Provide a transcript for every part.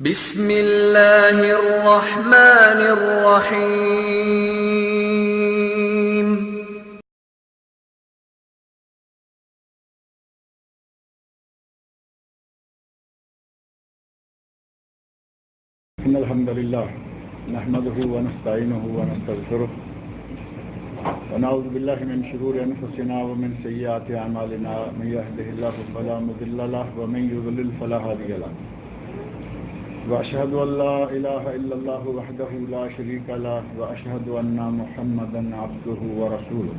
بسم اللہ الرحمن الرحیم ان الحمد لله نحمده ونستعينه ونستغفره ونعوذ بالله من شرور انفسنا ومن سيئات اعمالنا من يهده الله فلا مضل له ومن يضلل فلا هادي له واشهد ان لا اله الا الله وحده لا شريك له واشهد ان محمدا عبده ورسوله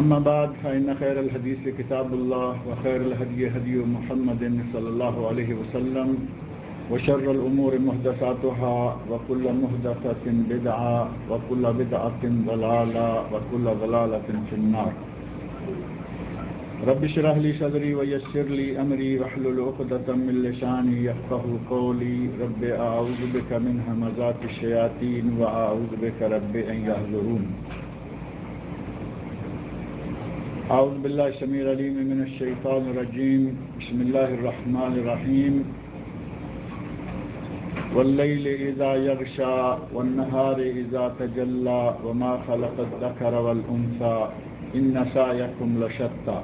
اما بعد فان خير الحديث كتاب الله وخير الهدي هدي محمد صلى الله عليه وسلم وشر الأمور محدثاتها وكل محدثة بدعة وكل بدعة ضلالة وكل ضلالة في النار رب اشرح لي صدري ويسر لي أمري واحلل عقدة من لساني يفقهوا قولي رب أعوذ بك من همزات الشياطين وأعوذ بك رب أن يحضرون أعوذ بالله السميع العليم من الشيطان الرجيم بسم الله الرحمن الرحيم والليل إذا يغشى والنهار إذا تجلى وما خلق الذكر والأنثى إن سعيكم لشتى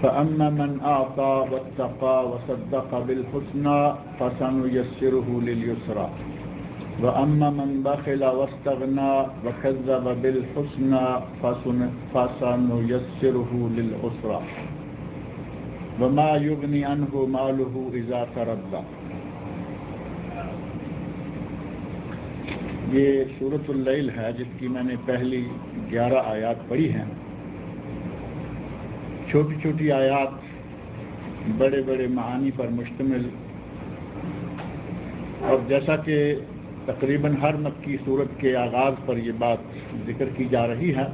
فأما من أعطى واتقى وصدق بالحسنى فسنيسره لليسرى وأما من بخل واستغنى وكذب بالحسنى فسنيسره للعسرى وما يغني عنه ماله إذا تردى. یہ سورۃ اللیل ہے جس کی میں نے پہلی 11 آیات پڑھی ہیں. چھوٹی چھوٹی آیات بڑے بڑے معانی پر مشتمل، اور جیسا کہ تقریباً ہر مکی صورت کے آغاز پر یہ بات ذکر کی جا رہی ہے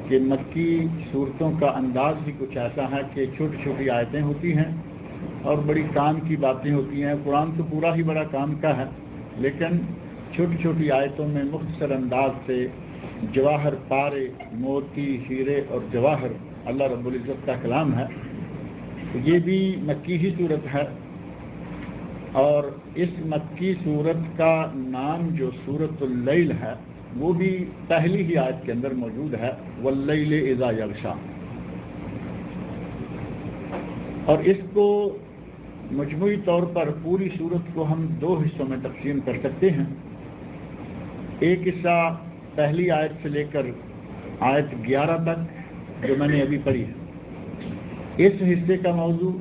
کہ مکی صورتوں کا انداز بھی کچھ ایسا ہے کہ چھوٹی چھوٹی آیتیں ہوتی ہیں اور بڑی کام کی باتیں ہوتی ہیں. قرآن تو پورا ہی بڑا کام کا ہے، لیکن چھوٹی چھوٹی آیتوں میں مختصر انداز سے جواہر پارے، موتی، ہیرے اور جواہر اللہ رب العزت کا کلام ہے. یہ بھی مکی ہی صورت ہے، اور اس مکی صورت کا نام جو سورۃ اللیل ہے وہ بھی پہلی ہی آیت کے اندر موجود ہے، واللیل اذا یغشی. اور اس کو مجموعی طور پر پوری صورت کو ہم 2 حصوں میں تقسیم کر سکتے ہیں. ایک حصہ پہلی آیت سے لے کر آیت 11 تک جو میں نے ابھی پڑھی ہے، اس حصے کا موضوع،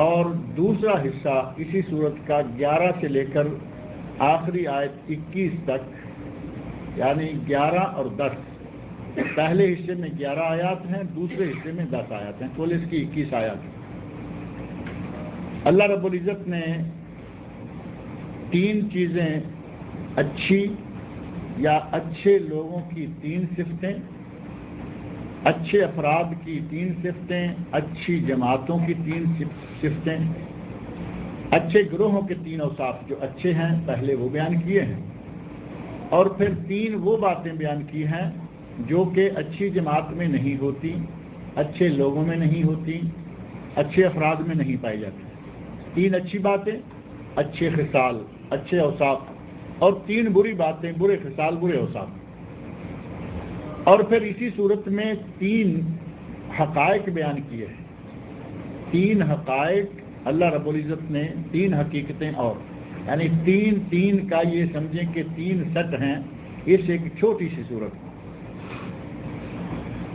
اور دوسرا حصہ اسی صورت کا 11 سے لے کر آخری آیت 21 تک، یعنی 11 اور 10. پہلے حصے میں 11 آیات ہیں، دوسرے حصے میں 10 آیات ہیں، کل اس کی 21 آیات ہیں. اللہ رب العزت نے 3 چیزیں اچھی یا اچھے لوگوں کی 3 صفتیں، اچھے افراد کی 3 صفتیں، اچھی جماعتوں کی 3 صفتیں، اچھے گروہوں کے 3 اوصاف جو اچھے ہیں پہلے وہ بیان کیے ہیں، اور پھر 3 وہ باتیں بیان کی ہیں جو کہ اچھی جماعت میں نہیں ہوتی، اچھے لوگوں میں نہیں ہوتی، اچھے افراد میں نہیں پائی جاتی. 3 اچھی باتیں، اچھے خصال، اچھے اوصاف، اور 3 بری باتیں، برے خصال، برے اوصاف. اور پھر اسی صورت میں 3 حقائق بیان کیے ہیں. 3 حقائق اللہ رب العزت نے، 3 حقیقتیں، اور یعنی 3 کا یہ سمجھیں کہ 3 سٹ ہیں اس ایک چھوٹی سی صورت.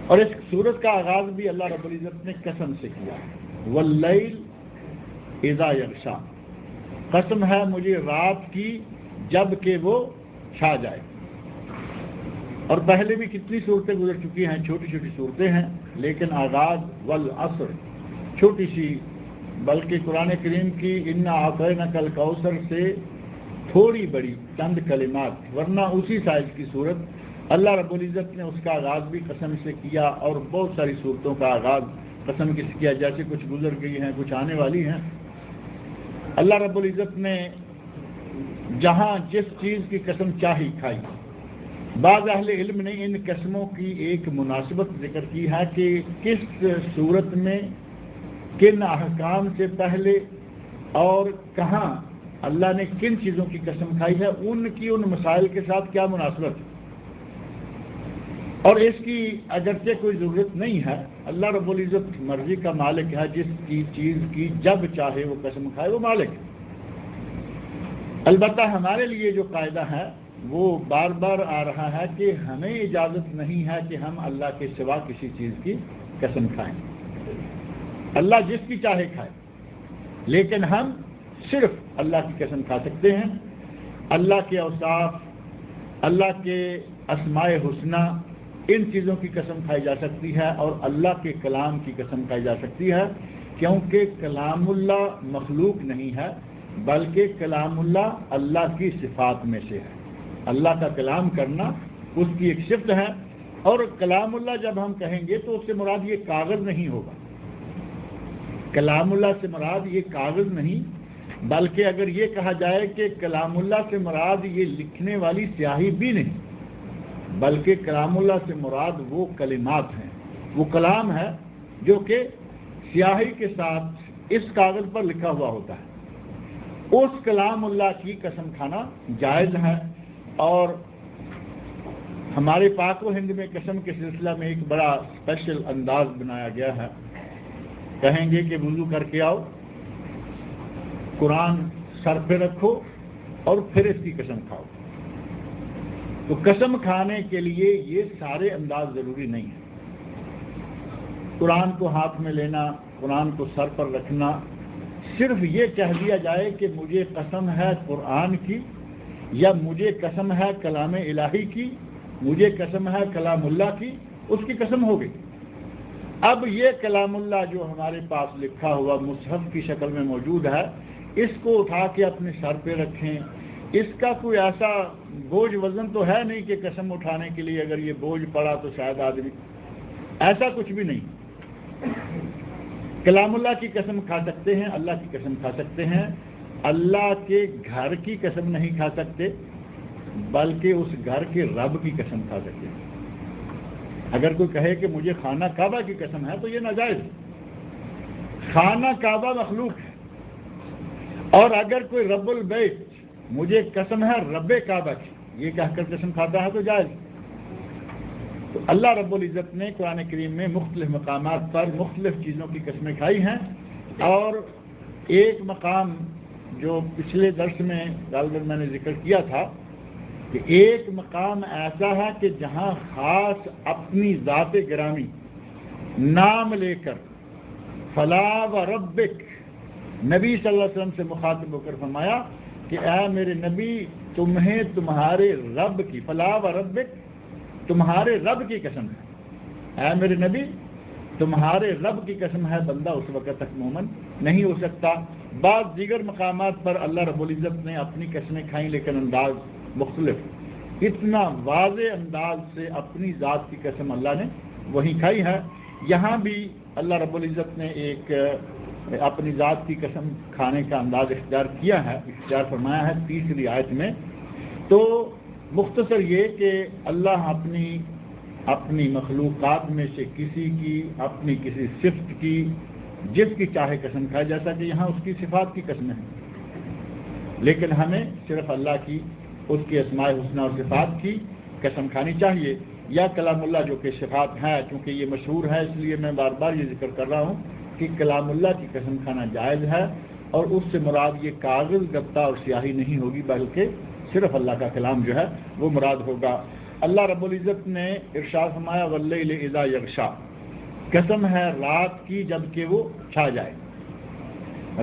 اور اس صورت کا آغاز بھی اللہ رب العزت نے قسم سے کیا، واللیل اذا یغشی. قسم ہے مجھے رات کی جب کہ وہ چھا جائے. اور پہلے بھی کتنی صورتیں گزر چکی ہیں، چھوٹی چھوٹی صورتیں ہیں، لیکن آغاز والعصر چھوٹی سی، بلکہ قرآن کریم کی انا اعطیناک الکوثر سے تھوڑی بڑی چند کلمات، ورنہ اسی سائز کی صورت. اللہ رب العزت نے اس کا آغاز بھی قسم سے کیا، اور بہت ساری صورتوں کا آغاز قسم سے کیا، جیسے کچھ گزر گئی ہیں، کچھ آنے والی ہیں. اللہ رب العزت نے جہاں جس چیز کی قسم چاہی کھائی. بعض اہل علم نے ان قسموں کی ایک مناسبت ذکر کی ہے کہ کس صورت میں کن احکام سے پہلے اور کہاں اللہ نے کن چیزوں کی قسم کھائی ہے، ان کی ان مسائل کے ساتھ کیا مناسبت ہے، اور اس کی اگرچہ کوئی ضرورت نہیں ہے، اللہ رب العزت مرضی کا مالک ہے، جس کی چیز کی جب چاہے وہ قسم کھائے وہ مالک ہے۔ البتہ ہمارے لیے جو قاعدہ ہے وہ بار بار آ رہا ہے کہ ہمیں اجازت نہیں ہے کہ ہم اللہ کے سوا کسی چیز کی قسم کھائیں، اللہ جس کی چاہے کھائے، لیکن ہم صرف اللہ کی قسم کھا سکتے ہیں۔ اللہ کے اوصاف، اللہ کے اسماء حسنہ، ان چیزوں کی قسم کھائی جا سکتی ہے، اور اللہ کے کلام کی قسم کھائی جا سکتی ہے، کیونکہ کلام اللہ مخلوق نہیں ہے بلکہ کلام اللہ اللہ کی صفات میں سے ہے۔ اللہ کا کلام کرنا اس کی ایک صفت ہے، اور کلام اللہ جب ہم کہیں گے تو اس سے مراد یہ کاغذ نہیں ہوگا، کلام اللہ سے مراد یہ کاغذ نہیں، بلکہ اگر یہ کہا جائے کہ کلام اللہ سے مراد یہ لکھنے والی سیاہی بھی نہیں، بلکہ کلام اللہ سے مراد وہ کلمات ہیں، وہ کلام ہے جو کہ سیاہی کے ساتھ اس کاغذ پر لکھا ہوا ہوتا ہے، اس کلام اللہ کی قسم کھانا جائز ہے۔ اور ہمارے پاک و ہند میں قسم کے سلسلہ میں ایک بڑا اسپیشل انداز بنایا گیا ہے، کہیں گے کہ وضو کر کے آؤ، قرآن سر پہ رکھو اور پھر اس کی قسم کھاؤ۔ تو قسم کھانے کے لیے یہ سارے انداز ضروری نہیں ہے، قرآن کو ہاتھ میں لینا، قرآن کو سر پر رکھنا، صرف یہ کہہ دیا جائے کہ مجھے قسم ہے قرآن کی، یا مجھے قسم ہے کلام الہی کی، مجھے قسم ہے کلام اللہ کی، اس کی قسم ہو گئی۔ اب یہ کلام اللہ جو ہمارے پاس لکھا ہوا مصحف کی شکل میں موجود ہے، اس کو اٹھا کے اپنے سر پہ رکھیں، اس کا کوئی ایسا بوجھ وزن تو ہے نہیں کہ قسم اٹھانے کے لیے اگر یہ بوجھ پڑا تو شاید آدمی، ایسا کچھ بھی نہیں۔ کلام اللہ کی قسم کھا سکتے ہیں، اللہ کی قسم کھا سکتے ہیں، اللہ کے گھر کی قسم نہیں کھا سکتے بلکہ اس گھر کے رب کی قسم کھا سکتے ہیں۔ اگر کوئی کہے کہ مجھے خانہ کعبہ کی قسم ہے تو یہ ناجائز ہے، خانہ کعبہ مخلوق ہے، اور اگر کوئی رب البیت مجھے قسم ہے رب کعبہ کی، یہ کہہ کر قسم کھاتا ہے تو جائز۔ تو اللہ رب العزت نے قرآن کریم میں مختلف مقامات پر مختلف چیزوں کی قسمیں کھائی ہیں، اور ایک مقام جو پچھلے درس میں غالباً میں نے ذکر کیا تھا کہ ایک مقام ایسا ہے کہ جہاں خاص اپنی ذات گرامی نام لے کر فلا وربک نبی صلی اللہ علیہ وسلم سے مخاطب ہو کر فرمایا کہ اے میرے نبی تمہیں تمہارے رب کی، فلا وربک تمہارے رب کی قسم ہے، اے میرے نبی تمہارے رب کی قسم ہے، بندہ اس وقت تک مومن نہیں ہو سکتا۔ بعض دیگر مقامات پر اللہ رب العزت نے اپنی قسمیں کھائیں لیکن انداز مختلف، اتنا واضح انداز سے اپنی ذات کی قسم اللہ نے وہی کھائی ہے۔ یہاں بھی اللہ رب العزت نے ایک اپنی ذات کی قسم کھانے کا انداز اختیار کیا ہے، اختیار فرمایا ہے تیسری آیت میں۔ تو مختصر یہ کہ اللہ اپنی مخلوقات میں سے کسی کی، اپنی کسی صفت کی جس کی چاہے قسم کھائے، جیسا کہ یہاں اس کی صفات کی قسم ہے، لیکن ہمیں صرف اللہ کی، اس کی اسماء حسنہ اور صفات کی قسم کھانی چاہیے، یا کلام اللہ جو کہ صفات ہے، چونکہ یہ مشہور ہے اس لیے میں بار بار یہ ذکر کر رہا ہوں کہ کلام اللہ کی قسم کھانا جائز ہے، اور اس سے مراد یہ کاغذ گتا اور سیاہی نہیں ہوگی بلکہ صرف اللہ کا کلام جو ہے وہ مراد ہوگا۔ اللہ رب العزت نے ارشاد فرمایا واللیل اذا یغشا، قسم ہے رات کی جب کہ وہ چھا جائے۔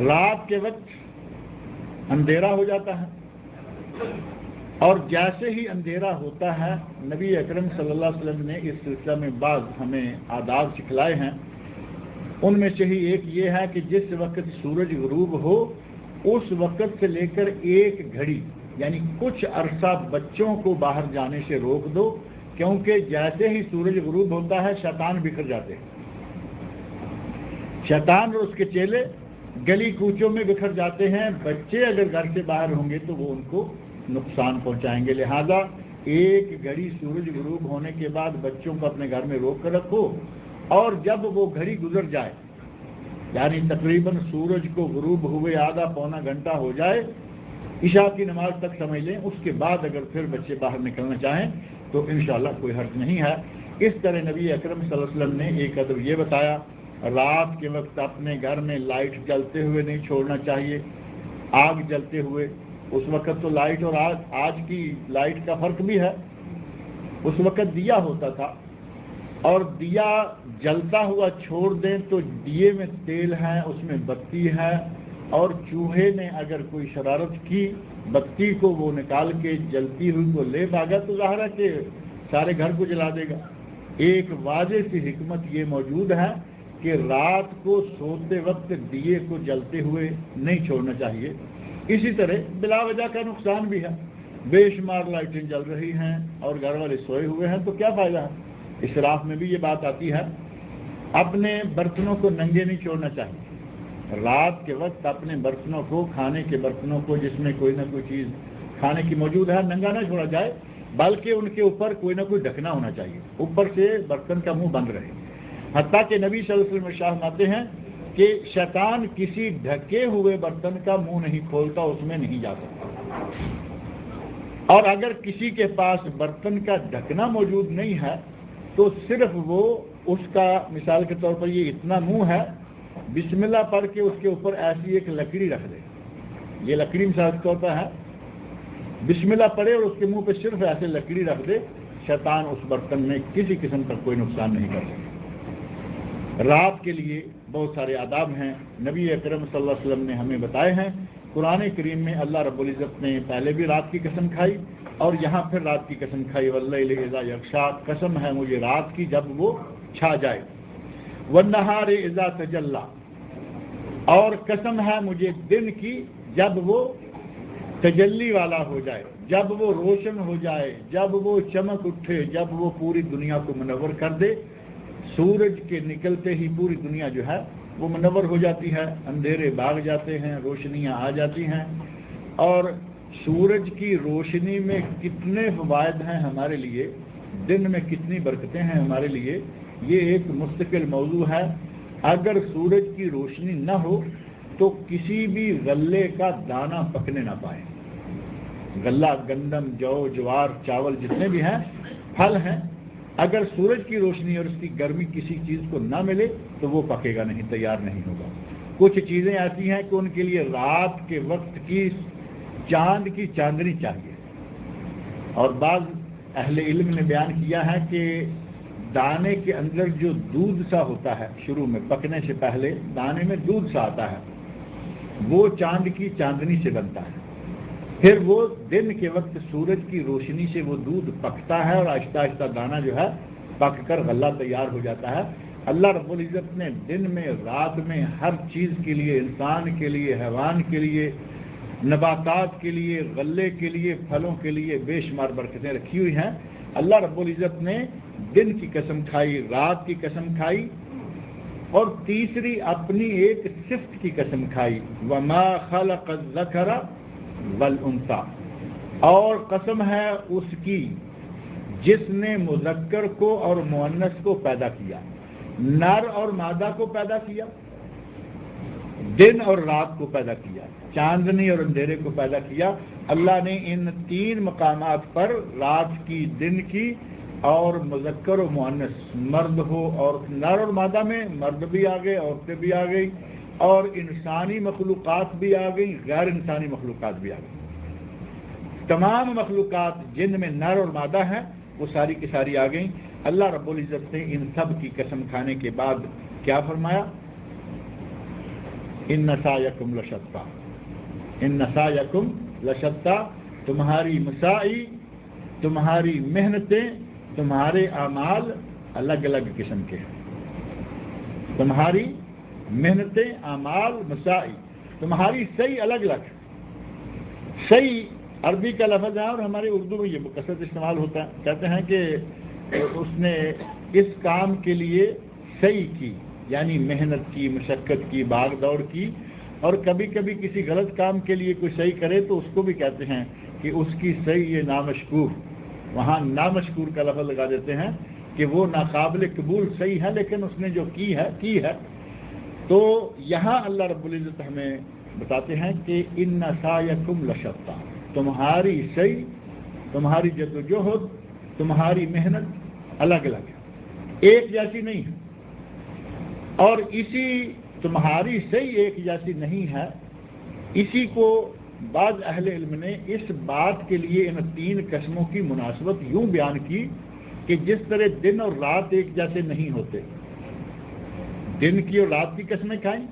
رات کے وقت اندھیرا ہو جاتا ہے، اور جیسے ہی اندھیرا ہوتا ہے نبی اکرم صلی اللہ علیہ وسلم نے اس سلسلہ میں بعض ہمیں آداب سکھلائے ہیں، ان میں سے ہی ایک یہ ہے کہ جس وقت سورج غروب ہو اس وقت سے لے کر ایک گھڑی یعنی کچھ عرصہ بچوں کو باہر جانے سے روک دو، کیونکہ جیسے ہی سورج غروب ہوتا ہے شیطان بکھر جاتے ہیں، شیطان اور اس کے چیلے گلی کوچوں میں بکھر جاتے ہیں، بچے اگر گھر سے باہر ہوں گے تو وہ ان کو نقصان پہنچائیں گے، لہذا ایک گھڑی سورج غروب ہونے کے بعد بچوں کو اپنے گھر میں روک کر رکھو، اور جب وہ گھڑی گزر جائے یعنی تقریباً سورج کو غروب ہوئے آدھا پونا گھنٹہ ہو جائے، عشاء کی نماز تک سمجھ لیں، اس کے بعد اگر پھر بچے باہر نکلنا چاہیں تو انشاءاللہ کوئی حرج نہیں ہے۔ اس طرح نبی اکرم صلی اللہ علیہ وسلم نے ایک ادب یہ بتایا، رات کے وقت اپنے گھر میں لائٹ جلتے ہوئے نہیں چھوڑنا چاہیے، آگ جلتے ہوئے۔ اس وقت تو لائٹ اور آج کی لائٹ کا فرق بھی ہے۔ اس وقت دیا ہوتا تھا، اور دیا جلتا ہوا چھوڑ دیں تو دیے میں تیل ہے، اس میں بتی ہے، اور چوہے نے اگر کوئی شرارت کی بتی کو وہ نکال کے جلتی ہوئی کو لے بھاگا تو ظاہر ہے کہ سارے گھر کو جلا دے گا۔ ایک واضح سی حکمت یہ موجود ہے کہ رات کو سوتے وقت دیے کو جلتے ہوئے نہیں چھوڑنا چاہیے۔ اسی طرح بلا وجہ کا نقصان بھی ہے، بے شمار لائٹیں جل رہی ہیں اور گھر والے سوئے ہوئے ہیں تو کیا فائدہ ہے۔ اسراف میں بھی یہ بات آتی ہے۔ اپنے برتنوں کو ننگے نہیں چھوڑنا چاہیے۔ رات کے وقت اپنے برتنوں کو، کھانے کے برتنوں کو جس میں کوئی نہ کوئی چیز کھانے کی موجود ہے، ننگا نہ چھوڑا جائے، بلکہ ان کے اوپر کوئی نہ کوئی ڈھکنا ہونا چاہیے، اوپر سے برتن کا منہ بند رہے۔ حتیٰ کہ نبی صلی اللہ علیہ وسلم ارشاد فرماتے ہیں کہ شیطان کسی ڈھکے ہوئے برتن کا منہ نہیں کھولتا، اس میں نہیں جا سکتا۔ اور اگر کسی کے پاس برتن کا ڈھکنا موجود نہیں ہے تو صرف وہ اس کا، مثال کے طور پر یہ اتنا منہ ہے، بسم اللہ پڑھ کے اس کے اوپر ایسی ایک لکڑی رکھ دے۔ یہ لکڑی مثال کے طور پر ہے، بسم اللہ پڑھے اور اس کے منہ پہ صرف ایسے لکڑی رکھ دے، شیطان اس برتن میں کسی قسم کا کوئی نقصان نہیں کر سکتا۔ رات کے لیے بہت سارے آداب ہیں، نبی اکرم صلی اللہ علیہ وسلم نے ہمیں بتائے ہیں۔ قرآن کریم میں اللہ رب العزت نے پہلے بھی رات کی قسم کھائی اور یہاں پھر رات کی قسم کھائی، واللیل اذا یغشا، قسم ہے مجھے رات کی جب وہ چھا جائے، والنہار اذا تجلی، اور قسم ہے مجھے دن کی جب وہ تجلی والا ہو جائے، جب وہ روشن ہو جائے، جب وہ چمک اٹھے، جب وہ پوری دنیا کو منور کر دے۔ سورج کے نکلتے ہی پوری دنیا جو ہے وہ منور ہو جاتی ہے، اندھیرے بھاگ جاتے ہیں، روشنیاں آ جاتی ہیں۔ اور سورج کی روشنی میں کتنے فوائد ہیں ہمارے لیے، دن میں کتنی برکتیں ہیں ہمارے لیے، یہ ایک مستقل موضوع ہے۔ اگر سورج کی روشنی نہ ہو تو کسی بھی غلے کا دانہ پکنے نہ پائے۔ غلہ، گندم، جو، جوار، چاول جتنے بھی ہیں، پھل ہیں، اگر سورج کی روشنی اور اس کی گرمی کسی چیز کو نہ ملے تو وہ پکے گا نہیں، تیار نہیں ہوگا۔ کچھ چیزیں ایسی ہیں کہ ان کے لیے رات کے وقت کی چاند کی چاندنی چاہیے۔ اور بعض اہل علم نے بیان کیا ہے کہ دانے کے اندر جو دودھ سا ہوتا ہے، شروع میں پکنے سے پہلے دانے میں دودھ سا آتا ہے، وہ چاند کی چاندنی سے بنتا ہے۔ پھر وہ دن کے وقت سورج کی روشنی سے وہ دودھ پکتا ہے اور آہستہ آہستہ دانہ جو ہے پک کر غلہ تیار ہو جاتا ہے۔ اللہ رب العزت نے دن میں، رات میں، ہر چیز کے لیے، انسان کے لیے، حیوان کے لیے، نباتات کے لیے، غلے کے لیے، پھلوں کے لیے بے شمار برکتیں رکھی ہوئی ہیں۔ اللہ رب العزت نے دن کی قسم کھائی، رات کی قسم کھائی، اور تیسری اپنی ایک صفت کی قسم کھائی، وما خلق الذکر والانثی، اور قسم ہے اس کی جس نے مذکر کو اور مؤنث کو پیدا کیا، نر اور مادہ کو پیدا کیا، دن اور رات کو پیدا کیا، چاندنی اور اندھیرے کو پیدا کیا۔ اللہ نے ان تین مقامات پر، رات کی، دن کی، اور مذکر و مؤنث، مرد ہو اور نر اور مادہ میں مرد بھی آ گئے، عورتیں بھی آ گئی، اور انسانی مخلوقات بھی آ گئی، غیر انسانی مخلوقات بھی آ گئی۔ تمام مخلوقات جن میں نر اور مادہ ہیں وہ ساری کی ساری آ گئیں۔ اللہ رب العزت نے ان سب کی قسم کھانے کے بعد کیا فرمایا؟ ان سعیکم لشتی، ان سعیکم لشتی، تمہاری مساعی، تمہاری محنتیں، تمہارے اعمال الگ الگ قسم کے ہیں۔ تمہاری محنتیں، اعمال، مساعی، تمہاری صحیح الگ الگ۔ صحیح عربی کا لفظ ہے اور ہماری اردو میں یہ بکثرت استعمال ہوتا ہے۔ کہتے ہیں کہ اس نے اس کام کے لیے صحیح کی، یعنی محنت کی، مشقت کی، بھاگ دوڑ کی، اور کبھی کبھی کسی غلط کام کے لیے کوئی صحیح کرے تو اس کو بھی کہتے ہیں کہ اس کی صحیح یہ نامشکور، وہاں نامشکور کا لفظ لگا دیتے ہیں کہ وہ ناقابل قبول صحیح ہے، لیکن اس نے جو کی ہے تو یہاں اللہ رب العزت ہمیں بتاتے ہیں کہ ان سعیکم لشتی، تمہاری سعی، تمہاری جدوجہد، تمہاری محنت الگ الگ ہے، ایک جیسی نہیں ہے۔ اور اسی تمہاری سعی ایک جیسی نہیں ہے، اسی کو بعض اہل علم نے اس بات کے لیے ان 3 قسموں کی مناسبت یوں بیان کی کہ جس طرح دن اور رات ایک جیسے نہیں ہوتے، دن کی اور رات کی قسمیں کھائیں،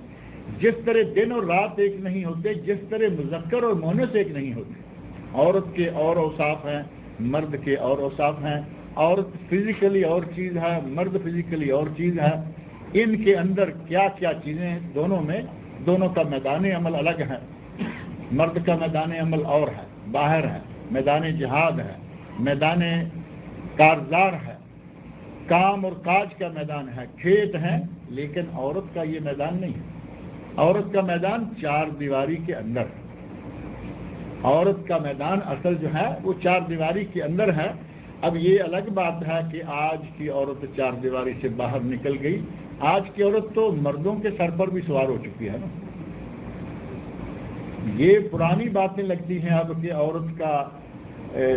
جس طرح دن اور رات ایک نہیں ہوتے، جس طرح مذکر اور مؤنث ایک نہیں ہوتے، عورت کے اور اوصاف ہیں، مرد کے اور اوصاف ہیں، عورت فزیکلی اور چیز ہے، مرد فزیکلی اور چیز ہے، ان کے اندر کیا کیا چیزیں ہیں، دونوں میں دونوں کا میدان عمل الگ ہے۔ مرد کا میدان عمل اور ہے، باہر ہے، میدان جہاد ہے، میدان کارزار ہے، کام اور کاج کا میدان ہے، کھیت ہے، لیکن عورت کا یہ میدان نہیں ہے۔ عورت کا میدان 4 دیواری کے اندر ہے۔ عورت کا میدان اصل جو ہے وہ 4 دیواری کے اندر ہے۔ اب یہ الگ بات ہے کہ آج کی عورت 4 دیواری سے باہر نکل گئی، آج کی عورت تو مردوں کے سر پر بھی سوار ہو چکی ہے نا۔ یہ پرانی باتیں لگتی ہیں اب کہ عورت کا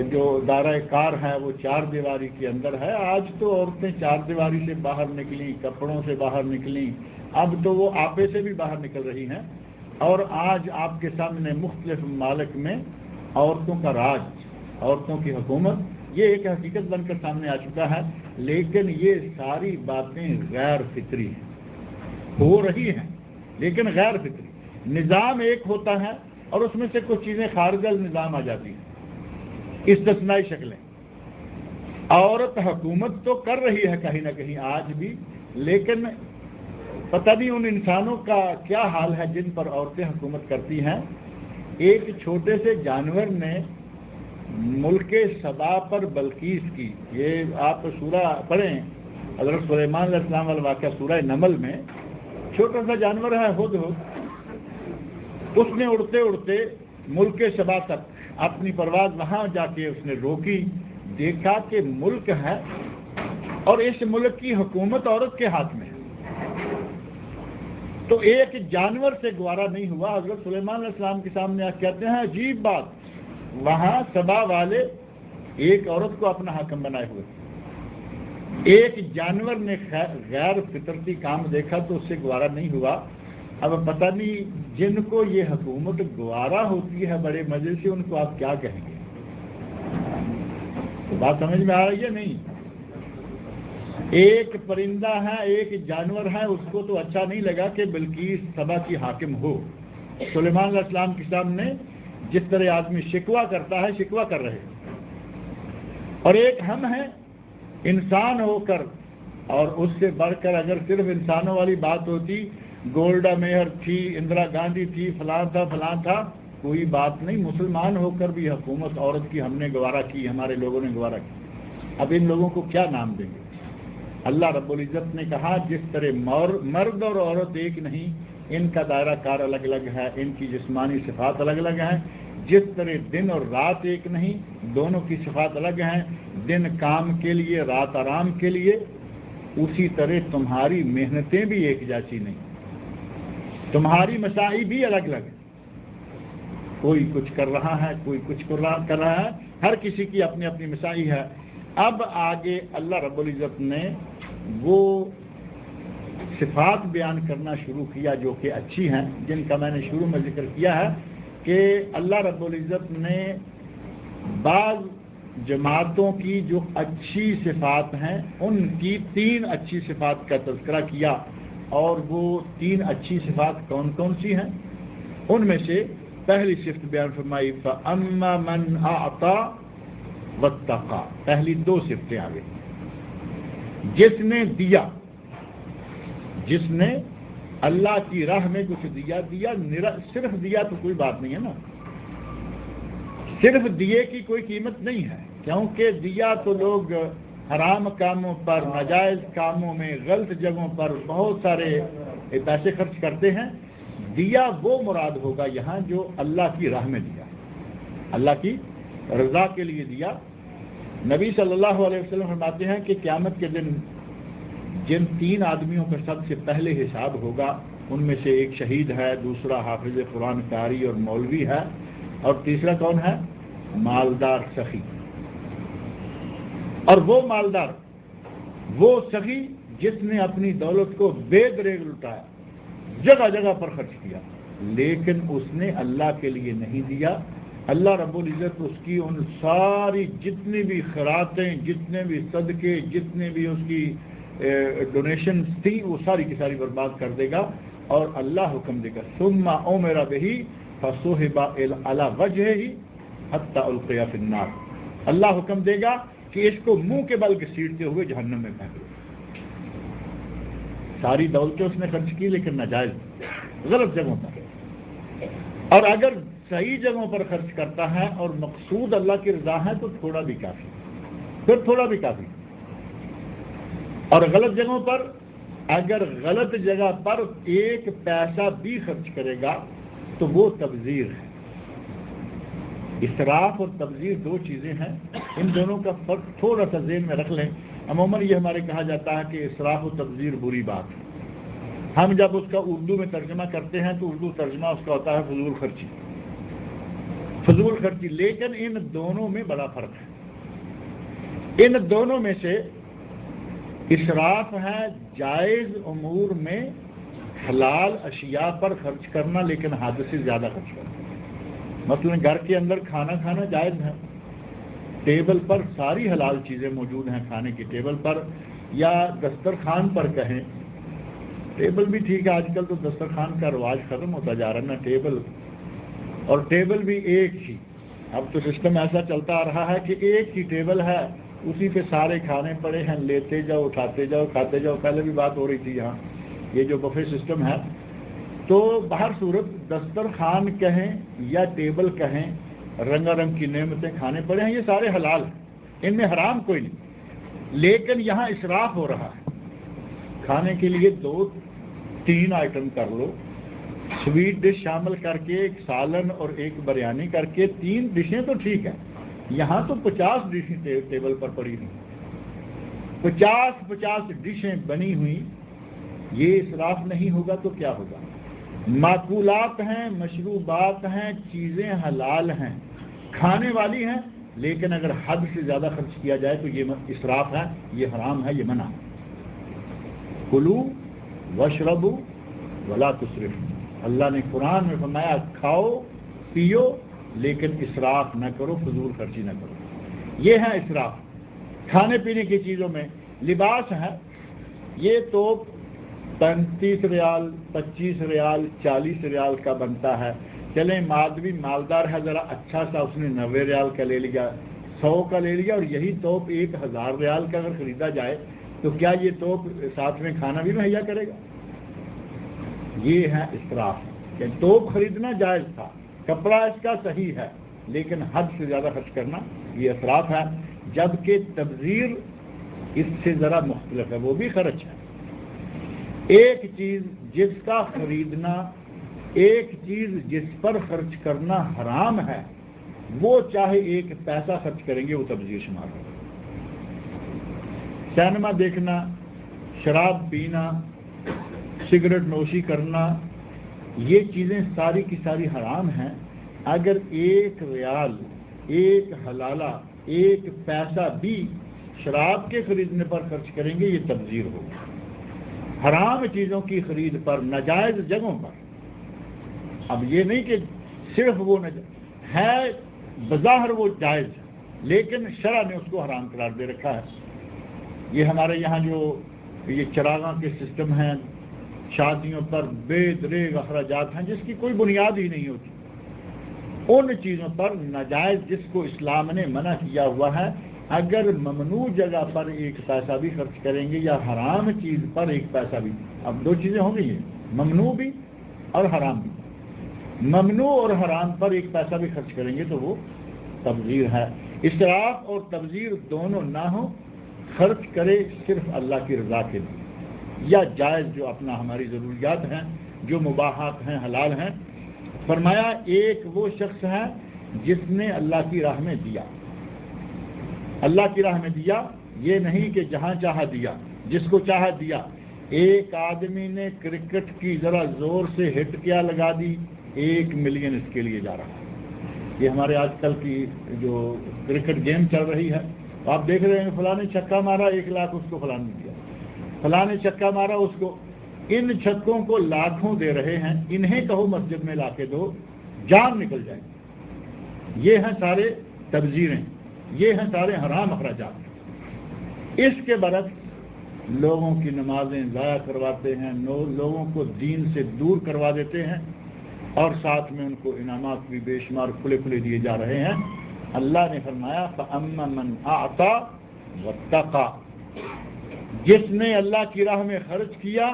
جو دائرہ کار ہے وہ 4 دیواری کے اندر ہے۔ آج تو عورتیں 4 دیواری سے باہر نکلیں، کپڑوں سے باہر نکلیں، اب تو وہ آپے سے بھی باہر نکل رہی ہیں۔ اور آج آپ کے سامنے مختلف ممالک میں عورتوں کا راج، عورتوں کی حکومت، یہ ایک حقیقت بن کر سامنے آ چکا ہے۔ لیکن یہ ساری باتیں غیر فطری ہیں، ہو رہی ہیں لیکن غیر فطری۔ نظام ایک ہوتا ہے اور اس میں سے کچھ چیزیں خارج النظام آ جاتی ہیں، استثنائی شکلیں۔ عورت حکومت تو کر رہی ہے کہیں نہ کہیں آج بھی، لیکن پتہ نہیں ان انسانوں کا کیا حال ہے جن پر عورتیں حکومت کرتی ہیں۔ ایک چھوٹے سے جانور نے ملک سبا پر بلقیس کی، یہ آپ سورہ پڑھیں حضرت سلیمان علیہ السلام والا واقعہ سورہ نمل میں، چھوٹا سا جانور ہے ہدہد، اس نے اڑتے اڑتے ملک سبا تک اپنی پرواز وہاں جا کے اس نے روکی، دیکھا کہ ملک ہے اور اس ملک کی حکومت عورت کے ہاتھ میں ہے۔ تو ایک جانور سے گوارا نہیں ہوا، حضرت سلیمان علیہ السلام کے سامنے کہتے ہیں عجیب بات، وہاں سبا والے ایک عورت کو اپنا حاکم بنائے ہوئے، ایک جانور نے غیر فطرتی کام دیکھا تو اس سے گوارا نہیں ہوا۔ اب پتہ نہیں جن کو یہ حکومت گوارا ہوتی ہے بڑے مزے سے، ان کو آپ کیا کہیں گے؟ تو بات سمجھ میں آ رہی ہے نہیں؟ ایک پرندہ ہے، ایک جانور ہے، اس کو تو اچھا نہیں لگا کہ بلقیس سبا کی حاکم ہو۔ سلیمان علیہ السلام کے سامنے جس طرح آدمی شکوہ کرتا ہے، شکوہ کر رہے ہیں۔ اور ایک ہم ہیں انسان ہو کر، اور اس سے بڑھ کر اگر صرف انسانوں والی بات ہوتی، گولڈا میئر تھی، اندرا گاندھی تھی، فلاں تھا، کوئی بات نہیں، مسلمان ہو کر بھی حکومت عورت کی ہم نے گوارا کی، ہمارے لوگوں نے گوارا کی۔ اب ان لوگوں کو کیا نام دیں گے؟ اللہ رب العزت نے کہا جس طرح مرد اور عورت ایک نہیں، ان کا دائرہ کار الگ الگ ہے، ان کی جسمانی صفات الگ الگ ہیں۔ جس طرح دن اور رات ایک نہیں، دونوں کی صفات الگ ہیں، دن کام کے لیے، رات آرام کے لیے، اسی طرح تمہاری محنتیں بھی ایک جیسی نہیں، تمہاری مساعی بھی الگ الگ ہیں۔ کوئی کچھ کر رہا ہے، کوئی کچھ کر رہا ہے، ہر کسی کی اپنی اپنی مساعی ہے۔ اب آگے اللہ رب العزت نے وہ صفات بیان کرنا شروع کیا جو کہ اچھی ہیں، جن کا میں نے شروع میں ذکر کیا ہے کہ اللہ رب العزت نے بعض جماعتوں کی جو اچھی صفات ہیں ان کی 3 اچھی صفات کا تذکرہ کیا، اور وہ 3 اچھی صفات کون کون سی ہیں؟ ان میں سے پہلی صفت بیان فرمائی فَأَمَّا مَنْ أَعْطَى وَاتَّقَى، پہلی 2 صفتیں آ گئی۔ جس نے دیا، جس نے اللہ کی راہ میں کچھ دیا، صرف دیا تو کوئی بات نہیں ہے نا، صرف دیے کی کوئی قیمت نہیں ہے، کیونکہ دیا تو لوگ حرام کاموں پر، ناجائز کاموں میں، غلط جگہوں پر بہت سارے پیسے خرچ کرتے ہیں۔ دیا وہ مراد ہوگا یہاں جو اللہ کی راہ میں دیا، اللہ کی رضا کے لیے دیا۔ نبی صلی اللہ علیہ وسلم فرماتے ہیں کہ قیامت کے دن جن 3 آدمیوں کا سب سے پہلے حساب ہوگا ان میں سے ایک شہید ہے، دوسرا حافظ قرآن قاری اور مولوی ہے، اور تیسرا کون ہے؟ مالدار سخی۔ اور وہ مالدار، وہ سخی جس نے اپنی دولت کو بے دریغ لٹایا، جگہ جگہ پر خرچ کیا، لیکن اس نے اللہ کے لیے نہیں دیا۔ اللہ رب العزت اس کی ان ساری جتنی بھی خیراتیں، جتنے بھی صدقے، جتنے بھی اس کی ڈونیشن تھی، وہ ساری کی ساری برباد کر دے گا، اور اللہ حکم دے گا ثم امر به فصحب علی وجهه حتى القی فی النار۔ اللہ حکم دے گا کہ اس کو منہ کے بل گھسیٹتے ہوئے جہنم میں پھینک دو۔ ساری دولتیں اس نے خرچ کی لیکن ناجائز، غلط جگہوں پر، اور اگر صحیح جگہوں پر خرچ کرتا ہے اور مقصود اللہ کی رضا ہے تو تھوڑا بھی کافی، پھر تھوڑا بھی کافی۔ اور غلط جگہوں پر، اگر غلط جگہ پر ایک پیسہ بھی خرچ کرے گا تو وہ تبذیر ہے۔ اسراف اور تبذیر دو چیزیں ہیں، ان دونوں کا فرق تھوڑا سا ذہن میں رکھ لیں۔ عموماً یہ ہمارے کہا جاتا ہے کہ اسراف و تبذیر بری بات ہے۔ ہم جب اس کا اردو میں ترجمہ کرتے ہیں تو اردو ترجمہ اس کا ہوتا ہے فضول خرچی، فضول خرچی، لیکن ان دونوں میں بڑا فرق ہے۔ ان دونوں میں سے اسراف ہے جائز امور میں حلال اشیاء پر خرچ کرنا لیکن حد سے زیادہ خرچ کرنا۔ مثلا گھر کے اندر کھانا کھانا جائز ہے، ٹیبل پر ساری حلال چیزیں موجود ہیں کھانے کی ٹیبل پر، یا دسترخوان پر کہیں، ٹیبل بھی ٹھیک ہے، آج کل تو دسترخوان کا رواج ختم ہوتا جا رہا ہے نا، ٹیبل، اور ٹیبل بھی ایک ہی، اب تو سسٹم ایسا چلتا آ رہا ہے کہ ایک ہی ٹیبل ہے، اسی پہ سارے کھانے پڑے ہیں، لیتے جاؤ اٹھاتے جاؤ کھاتے جاؤ۔ پہلے بھی بات ہو رہی تھی یہاں، یہ جو بفے سسٹم ہے، تو بہر صورت دسترخوان کہیں یا ٹیبل کہیں، رنگا رنگ کی نعمتیں کھانے پڑے ہیں، یہ سارے حلال ہیں، ان میں حرام کوئی نہیں، لیکن یہاں اسراف ہو رہا ہے۔ کھانے کے لیے 2-3 آئٹم کر لو، سویٹ ڈش شامل کر کے، ایک سالن اور ایک بریانی کر کے 3 ڈشیں تو ٹھیک ہے، یہاں تو 50 ڈشیں ٹیبل پر پڑی ہوئی، 50 ڈشیں بنی ہوئی، یہ اسراف نہیں ہوگا تو کیا ہوگا؟ معقولات ہیں، مشروبات ہیں، چیزیں حلال ہیں، کھانے والی ہیں، لیکن اگر حد سے زیادہ خرچ کیا جائے تو یہ اسراف ہے، یہ حرام ہے، یہ منع ہے۔ کلو واشربو ولا تسرفوا، اللہ نے قرآن میں فرمایا کھاؤ پیو لیکن اسراف نہ کرو، فضول خرچی نہ کرو، یہ ہے اسراف۔ کھانے پینے کی چیزوں میں لباس ہے، یہ تو 35 ریال 25 ریال 40 ریال کا بنتا ہے، چلیں مادوی مالدار ہے، ذرا اچھا سا اس نے 90 ریال کا لے لیا، 100 کا لے لیا، اور یہی توپ 1000 ریال کا اگر خریدا جائے تو کیا یہ توپ ساتھ میں کھانا بھی مہیا کرے گا؟ یہ ہے اسراف، کہ توپ خریدنا جائز تھا، کپڑا اس کا صحیح ہے، لیکن حد سے زیادہ خرچ کرنا یہ اسراف ہے، جبکہ تبذیر اس سے ذرا مختلف ہے، وہ بھی خرچ ہے۔ ایک چیز جس کا خریدنا، ایک چیز جس پر خرچ کرنا حرام ہے، وہ چاہے ایک پیسہ خرچ کریں گے وہ تبذیر شمار ہوگا۔ سینما دیکھنا، شراب پینا، سگریٹ نوشی کرنا، یہ چیزیں ساری کی ساری حرام ہیں، اگر 1 ریال، 1 حلالہ، 1 پیسہ بھی شراب کے خریدنے پر خرچ کریں گے یہ تبذیر ہوگا۔ حرام چیزوں کی خرید پر، ناجائز جگہوں پر، اب یہ نہیں کہ صرف وہ ہے، بظاہر وہ جائز ہے لیکن شرع نے اس کو حرام قرار دے رکھا ہے۔ یہ ہمارے یہاں جو یہ چراغاں کے سسٹم ہیں، شادیوں پر بے دریغ اخراجات ہیں جس کی کوئی بنیاد ہی نہیں ہوتی، ان چیزوں پر ناجائز جس کو اسلام نے منع کیا ہوا ہے، اگر ممنوع جگہ پر 1 پیسہ بھی خرچ کریں گے یا حرام چیز پر 1 پیسہ بھی، اب 2 چیزیں ہو گئی ہیں، ممنوع بھی اور حرام بھی، ممنوع اور حرام پر 1 پیسہ بھی خرچ کریں گے تو وہ تبذیر ہے۔ اسراف اور تبذیر دونوں نہ ہو، خرچ کرے صرف اللہ کی رضا کے لیے، یا جائز جو اپنا ہماری ضروریات ہیں، جو مباحات ہیں، حلال ہیں۔ فرمایا ایک وہ شخص ہے جس نے اللہ کی راہ میں دیا، اللہ کی راہ میں دیا، یہ نہیں کہ جہاں چاہا دیا، جس کو چاہا دیا، ایک آدمی نے کرکٹ کی ذرا زور سے ہٹ کیا لگا دی، 1 ملین اس کے لیے جا رہا ہے۔ یہ ہمارے آج کل کی جو کرکٹ گیم چل رہی ہے، آپ دیکھ رہے ہیں فلاں نے چھکا مارا 1 لاکھ اس کو فلاں نے دیا، فلاں نے چھکا مارا اس کو۔ ان چھکوں کو لاکھوں دے رہے ہیں، انہیں کہو مسجد میں لا کے دو، جان نکل جائے۔ یہ ہیں سارے تبذیریں، یہ ہیں سارے حرام اخراجات۔ اس کے برعکس لوگوں کی نمازیں ضائع کرواتے ہیں، لوگوں کو دین سے دور کروا دیتے ہیں، اور ساتھ میں ان کو انعامات بھی بے شمار کھلے کھلے دیے جا رہے ہیں۔ اللہ نے فرمایا فَأَمَّا مَنْ أَعْطَى وَاتَّقَى، جس نے اللہ کی راہ میں خرچ کیا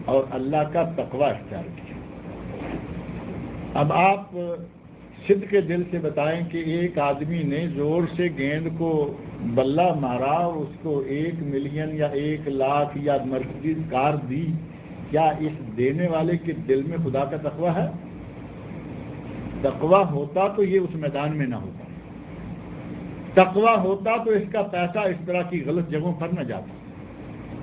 اور اللہ کا تقوی اختیار کیا۔ اب آپ صدق کے دل سے بتائیں کہ ایک آدمی نے زور سے گیند کو بلہ مارا اور اس کو 1 ملین یا 1 لاکھ یا مرسڈیز کار دی، کیا اس دینے والے کے دل میں خدا کا تقوی ہے؟ تقوی ہوتا تو یہ اس میدان میں نہ ہوتا، تقوی ہوتا تو اس کا پیسہ اس طرح کی غلط جگہوں پر نہ جاتا،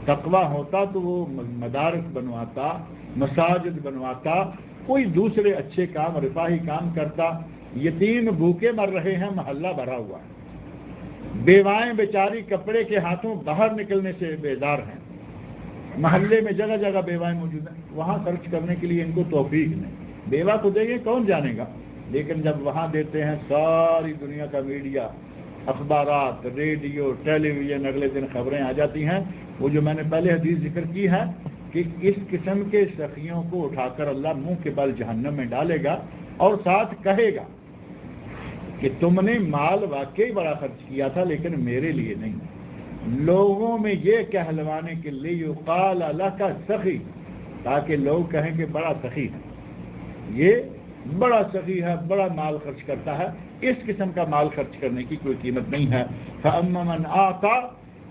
تقوی ہوتا تو وہ مدارس بنواتا، مساجد بنواتا، کوئی دوسرے اچھے کام، رفاہی کام کرتا۔ یتیم بھوکے مر رہے ہیں، محلہ بھرا ہوا ہے، بیوائیں بیچاری کپڑے کے ہاتھوں باہر نکلنے سے بیزار ہیں، محلے میں جگہ جگہ بیوائیں موجود ہیں، وہاں خرچ کرنے کے لیے ان کو توفیق نہیں۔ بیوہ کو دیں گے کون جانے گا، لیکن جب وہاں دیتے ہیں ساری دنیا کا میڈیا، اخبارات، ریڈیو، ٹیلی ویژن، اگلے دن خبریں آ جاتی ہیں۔ وہ جو میں نے پہلے حدیث ذکر کی ہے کہ اس قسم کے سخیوں کو اٹھا کر اللہ منہ کے بل جہنم میں ڈالے گا، اور ساتھ کہے گا کہ تم نے مال واقعی بڑا خرچ کیا تھا لیکن میرے لیے نہیں، لوگوں میں یہ کہلوانے کے لیے یقال اللہ کا سخی، تاکہ لوگ کہیں کہ بڑا سخی ہے، یہ بڑا سخی ہے، بڑا مال خرچ کرتا ہے۔ اس قسم کا مال خرچ کرنے کی کوئی قیمت نہیں ہے۔ فَأَمَّا مَنْ آتَى،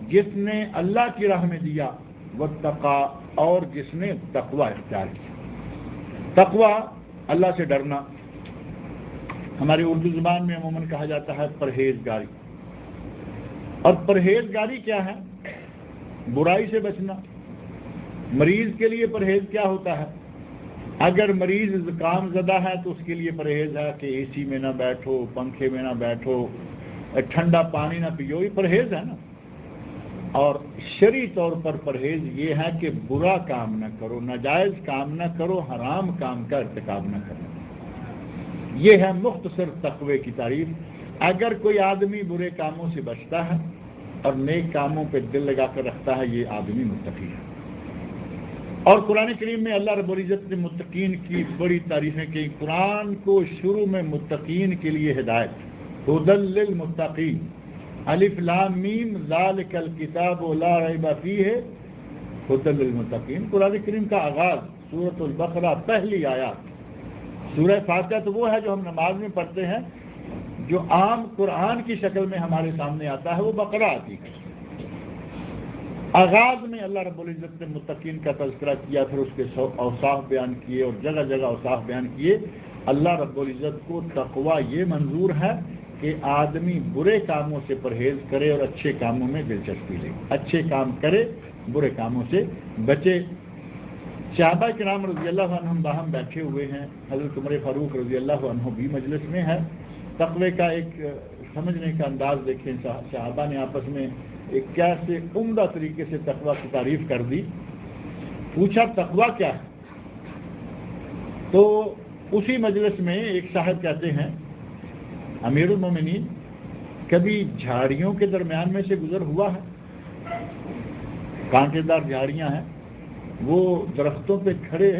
جس نے اللہ کی راہ میں دیا، وَاتَّقَى، اور جس نے تقوی اختیار کیا۔ تقوی اللہ سے ڈرنا، ہماری اردو زبان میں عموماً کہا جاتا ہے پرہیزگاری، اور پرہیزگاری کیا ہے؟ برائی سے بچنا۔ مریض کے لیے پرہیز کیا ہوتا ہے؟ اگر مریض زکام زدہ ہے تو اس کے لیے پرہیز ہے کہ اے سی میں نہ بیٹھو، پنکھے میں نہ بیٹھو، ٹھنڈا پانی نہ پیو، یہ پرہیز ہے نا۔ اور شرعی طور پر پرہیز یہ ہے کہ برا کام نہ کرو، ناجائز کام نہ کرو، حرام کام کا ارتکاب نہ کرو۔ یہ ہے مختصر تقوی کی تعریف۔ اگر کوئی آدمی برے کاموں سے بچتا ہے اور نیک کاموں پہ دل لگا کر رکھتا ہے، یہ آدمی متقی ہے۔ اور قرآن کریم میں اللہ رب العزت نے متقین کی بڑی تعریفیں کی۔ قرآن کو شروع میں متقین کے لیے ہدایت، ھدی للمتقین، الف لام میم ذالک الکتاب لا ریب فیہ ھدی للمتقین۔ قرآن کریم کا آغاز سورۃ البقرہ پہلی آیات۔ سورہ فاتحہ تو وہ ہے جو ہم نماز میں پڑھتے ہیں، جو عام قرآن کی شکل میں ہمارے سامنے آتا ہے وہ بقرہ آتی ہے۔ آغاز میں اللہ رب العزت نے متقین کا تذکرہ کیا، پھر اس کے اوصاف بیان کیے اور جگہ جگہ اوصاف بیان کیے۔ اللہ رب العزت کو تقوی یہ منظور ہے کہ آدمی برے کاموں سے پرہیز کرے اور اچھے کاموں میں دلچسپی لے، اچھے کام کرے، برے کاموں سے بچے۔ صحابہ کرام رضی اللہ عنہم باہم بیٹھے ہوئے ہیں، حضرت عمر فاروق رضی اللہ عنہ بھی مجلس میں ہے۔ تقوی کا ایک سمجھنے کا انداز دیکھیں، صحابہ نے آپس میں ایک کیسے عمدہ طریقے سے تقوی کی تعریف کر دی۔ پوچھا تقوی کیا ہے؟ تو اسی مجلس میں ایک صاحب کہتے ہیں، امیر المومنین کبھی جھاڑیوں کے درمیان میں سے گزر ہوا ہے؟ کانٹے دار جھاڑیاں ہیں، وہ درختوں پہ کھڑے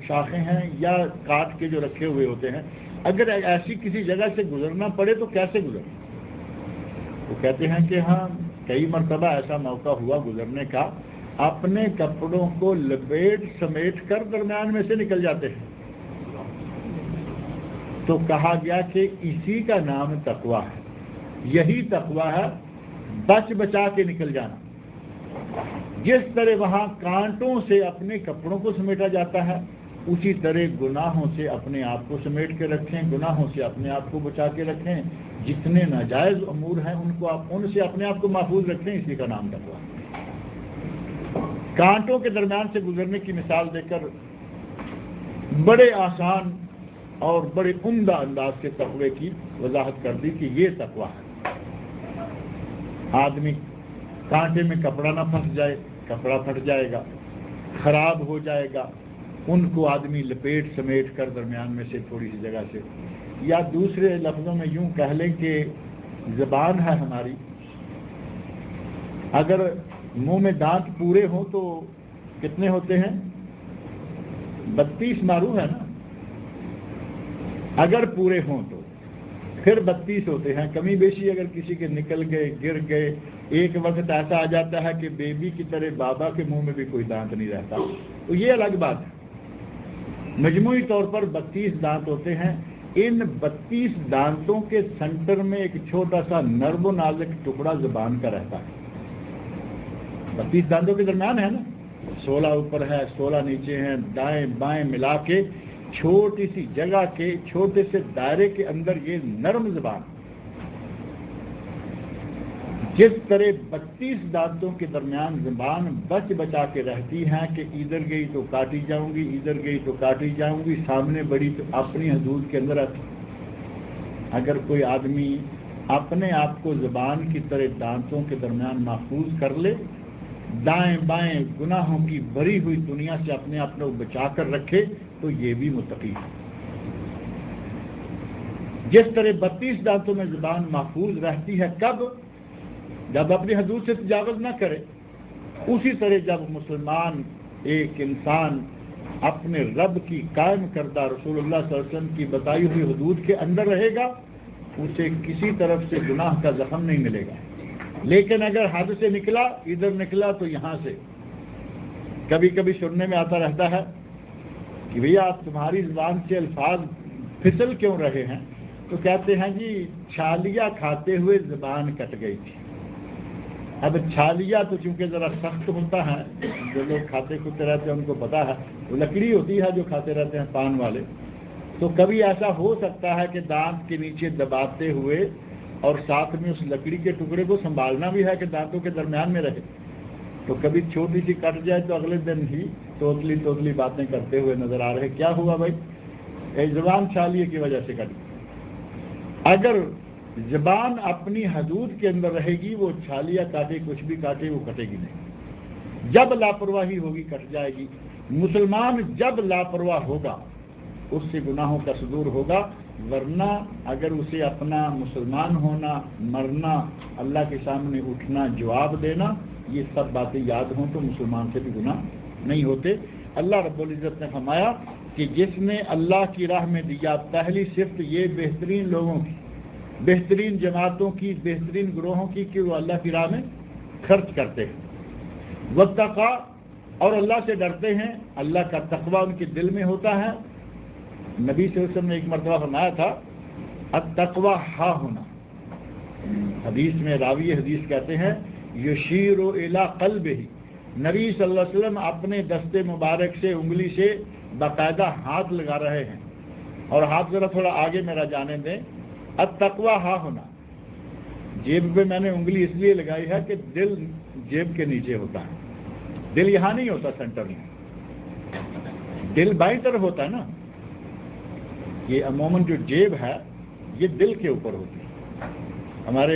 شاخیں ہیں یا کاٹ کے جو رکھے ہوئے ہوتے ہیں، اگر ایسی کسی جگہ سے گزرنا پڑے تو کیسے گزر؟ وہ کہتے ہیں کہ ہاں کئی مرتبہ ایسا موقع ہوا گزرنے کا، اپنے کپڑوں کو لپیٹ سمیٹ کر درمیان میں سے نکل جاتے ہیں۔ تو کہا گیا کہ اسی کا نام تقوی ہے، یہی تقوی ہے، بچ بچا کے نکل جانا۔ جس طرح وہاں کانٹوں سے اپنے کپڑوں کو سمیٹا جاتا ہے، اسی طرح گناہوں سے اپنے آپ کو سمیٹ کے رکھیں، گناہوں سے اپنے آپ کو بچا کے رکھیں، جتنے ناجائز امور ہیں ان سے اپنے آپ کو محفوظ رکھیں، اسی کا نام تقوی۔ کانٹوں کے درمیان سے گزرنے کی مثال دے کر بڑے آسان اور بڑے عمدہ انداز سے تقوی کی وضاحت کر دی کہ یہ تقوی ہے. آدمی کانٹے میں کپڑا نہ پھنس جائے، کپڑا پھٹ جائے گا، خراب ہو جائے گا، ان کو آدمی لپیٹ سمیٹ کر درمیان میں سے تھوڑی سی جگہ سے، یا دوسرے لفظوں میں یوں کہہ لیں کہ زبان ہے ہماری، اگر منہ میں دانت پورے ہوں تو کتنے ہوتے ہیں؟ 32 معروف ہے نا. اگر پورے ہوں تو پھر 32 ہوتے ہیں. کمی بیشی اگر کسی کے نکل گئے، گر گئے، ایک وقت ایسا آ جاتا ہے کہ بیبی کی طرح بابا کے منہ میں بھی کوئی دانت نہیں رہتا، تو یہ الگ بات ہے. مجموعی طور پر 32 دانت ہوتے ہیں. ان 32 دانتوں کے سنٹر میں ایک چھوٹا سا نرم و نازک ٹکڑا زبان کا رہتا ہے. 32 دانتوں کے درمیان ہے نا، 16 اوپر ہے، 16 نیچے ہیں، دائیں بائیں ملا کے چھوٹی سی جگہ کے چھوٹے سے دائرے کے اندر یہ نرم زبان، جس طرح 32 دانتوں کے درمیان زبان بچ بچا کے رہتی ہے کہ ادھر گئی تو کاٹی جاؤں گی، ادھر گئی تو کاٹی جاؤں گی، سامنے بڑی تو اپنی حدود کے اندر آتی. اگر کوئی آدمی اپنے آپ کو زبان کی طرح دانتوں کے درمیان محفوظ کر لے، دائیں بائیں گناہوں کی بھری ہوئی دنیا سے اپنے آپ کو بچا کر رکھے، تو یہ بھی متقی ہے. جس طرح 32 دانتوں میں زبان محفوظ رہتی ہے، کب؟ جب اپنی حدود سے تجاوز نہ کرے. اسی طرح جب مسلمان ایک انسان اپنے رب کی قائم کردہ رسول اللہ صلی اللہ علیہ وسلم کی بتائی ہوئی حدود کے اندر رہے گا، اسے کسی طرف سے گناہ کا زخم نہیں ملے گا. لیکن اگر حد سے نکلا، ادھر نکلا تو یہاں سے کبھی کبھی سننے میں آتا رہتا ہے کہ بھئی آپ تمہاری زبان سے الفاظ پھسل کیوں رہے ہیں؟ تو کہتے ہیں جی چھالیا کھاتے ہوئے زبان کٹ گئی تھی. اب چھالیا تو چونکہ ذرا سخت ہوتا ہے، جو لوگ کھاتے کھاتے رہتے ہیں ان کو پتا ہے، وہ لکڑی ہوتی ہے جو کھاتے رہتے ہیں پان والے. تو کبھی ایسا ہو سکتا ہے کہ دانت کے نیچے دباتے ہوئے اور ساتھ میں اس لکڑی کے ٹکڑے کو سنبھالنا بھی ہے کہ دانتوں کے درمیان میں رہے. تو کبھی چھوٹی سی کٹ جائے تو اگلے دن ہی توتلی باتیں کرتے ہوئے نظر آ رہے. کیا ہوا بھائی؟ زبان چھالیے کی وجہ سے کٹ گئی. اگر زبان اپنی حدود کے اندر رہے گی، وہ چھالیا کاٹے کچھ بھی کاٹے وہ کٹے گی نہیں. جب لاپرواہی ہوگی کٹ جائے گی. مسلمان جب لاپرواہ ہوگا اس سے گناہوں کا صدور ہوگا، ورنہ اگر اسے اپنا مسلمان ہونا، مرنا، اللہ کے سامنے اٹھنا، جواب دینا، یہ سب باتیں یاد ہوں تو مسلمان سے بھی گناہ نہیں ہوتے. اللہ رب العزت نے فرمایا کہ جس نے اللہ کی راہ میں دیا، پہلی صفت یہ بہترین لوگوں کی، بہترین جماعتوں کی، بہترین گروہوں کی کہ وہ اللہ کی راہ میں خرچ کرتے ہیں. واتقا، اور اللہ سے ڈرتے ہیں. اللہ کا تقوی ان کے دل میں ہوتا ہے. نبی صلی اللہ علیہ وسلم نے ایک مرتبہ فرمایا تھا التقوی ہا ہونا. حدیث میں راوی حدیث کہتے ہیں یشیر الی قلبہ. نبی صلی اللہ علیہ وسلم اپنے دستے مبارک سے انگلی سے باقاعدہ ہاتھ لگا رہے ہیں، اور ہاتھ ذرا تھوڑا آگے میرا جانے دیں. التقوی ہا ہونا. جیب پہ میں نے انگلی اس لیے لگائی ہے کہ دل جیب کے نیچے ہوتا ہے. دل یہاں نہیں ہوتا سینٹر میں، دل بائیں طرف ہوتا ہے نا. یہ عموماً جو جیب ہے یہ دل کے اوپر ہوتی ہے. ہمارے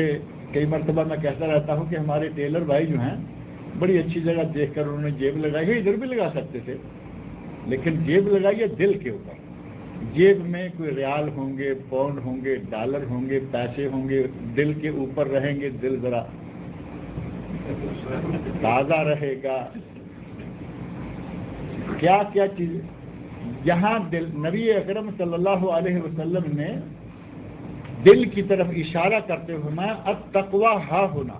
کئی مرتبہ میں کہتا رہتا ہوں کہ ہمارے ٹیلر بھائی جو ہیں بڑی اچھی جگہ دیکھ کر انہوں نے جیب لگائی ہے. ادھر بھی لگا سکتے تھے لیکن جیب لگائی ہے دل کے اوپر. جیب میں کوئی ریال ہوں گے، پاؤنڈ ہوں گے، ڈالر ہوں گے، پیسے ہوں گے، دل کے اوپر رہیں گے. دل ذرا تازہ رہے گا. کیا کیا چیز یہاں دل. نبی اکرم صلی اللہ علیہ وسلم نے دل کی طرف اشارہ کرتے ہوئے میں التقوی ہا ہونا.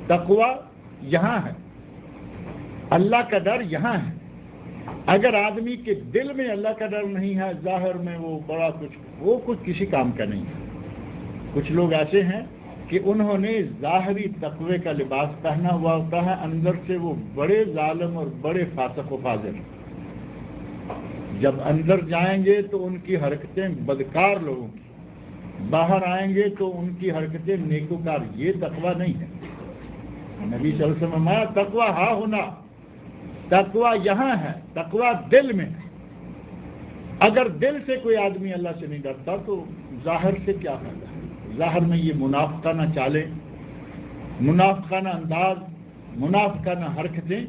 تقوی یہاں ہے، اللہ کا ڈر یہاں ہے. اگر آدمی کے دل میں اللہ کا ڈر نہیں ہے، ظاہر میں وہ بڑا کچھ کسی کام کا نہیں ہے. کچھ لوگ ایسے ہیں کہ انہوں نے ظاہری تقوی کا لباس پہنا ہوا ہوتا ہے، اندر سے وہ بڑے ظالم اور بڑے فاسق و فاجر ہیں. جب اندر جائیں گے تو ان کی حرکتیں بدکار لوگوں کی، باہر آئیں گے تو ان کی حرکتیں نیکوکار. یہ تقوی نہیں ہے. نبی صلی اللہ علیہ وسلم تقوی ہا ہونا. تقوی یہاں ہے، تقوی دل میں ہے۔ اگر دل سے کوئی آدمی اللہ سے نہیں ڈرتا تو ظاہر سے کیا فائدہ ہے؟ ظاہر میں یہ منافقانہ چالیں، منافقانہ انداز، منافقانہ حرکتیں،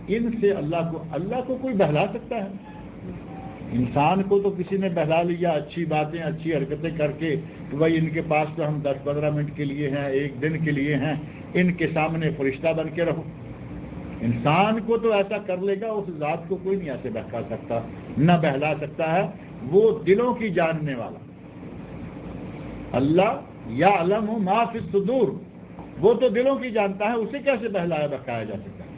ان سے اللہ کو کوئی بہلا سکتا ہے؟ انسان کو تو کسی نے بہلا لیا اچھی باتیں اچھی حرکتیں کر کے کہ بھائی ان کے پاس تو ہم 10-15 منٹ کے لیے ہیں، ایک دن کے لیے ہیں، ان کے سامنے فرشتہ بن کے رہو۔ انسان کو تو ایسا کر لے گا، اس ذات کو کوئی نہیں ایسے بہکا سکتا، نہ بہلا سکتا ہے۔ وہ دلوں کی جاننے والا اللہ یعلم ما فی الصدور، وہ تو دلوں کی جانتا ہے، اسے کیسے بہلایا بہکایا جا سکتا ہے؟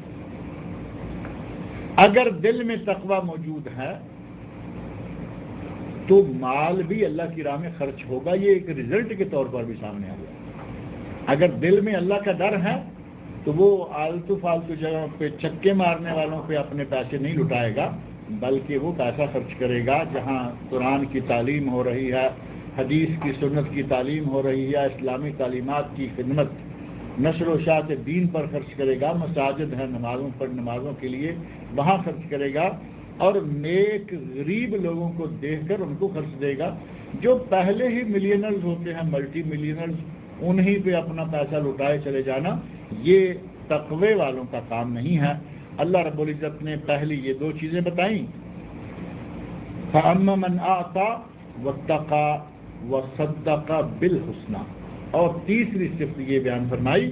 اگر دل میں تقوی موجود ہے تو مال بھی اللہ کی راہ میں خرچ ہوگا، یہ ایک رزلٹ کے طور پر بھی سامنے آ گیا۔ اگر دل میں اللہ کا ڈر ہے تو وہ آلتو فالتو جگہوں پہ چکے مارنے والوں پہ اپنے پیسے نہیں لٹائے گا، بلکہ وہ پیسہ خرچ کرے گا جہاں قرآن کی تعلیم ہو رہی ہے، حدیث کی سنت کی تعلیم ہو رہی ہے، اسلامی تعلیمات کی خدمت نشر و اشاعت دین پر خرچ کرے گا، مساجد ہیں نمازوں کے لیے وہاں خرچ کرے گا، اور نیک غریب لوگوں کو دیکھ کر ان کو خرچ دے گا۔ جو پہلے ہی ملینرز ہوتے ہیں، ملٹی ملینرز، انہی پہ اپنا پیسہ لٹائے چلے جانا، یہ تقوی والوں کا کام نہیں ہے۔ اللہ رب العزت نے پہلی یہ دو چیزیں بتائیں، فَأَمَّا مَنْ أَعْطَى وَاتَّقَى وَصَدَّقَ بِالْحُسْنَى، اور تیسری صفت یہ بیان فرمائی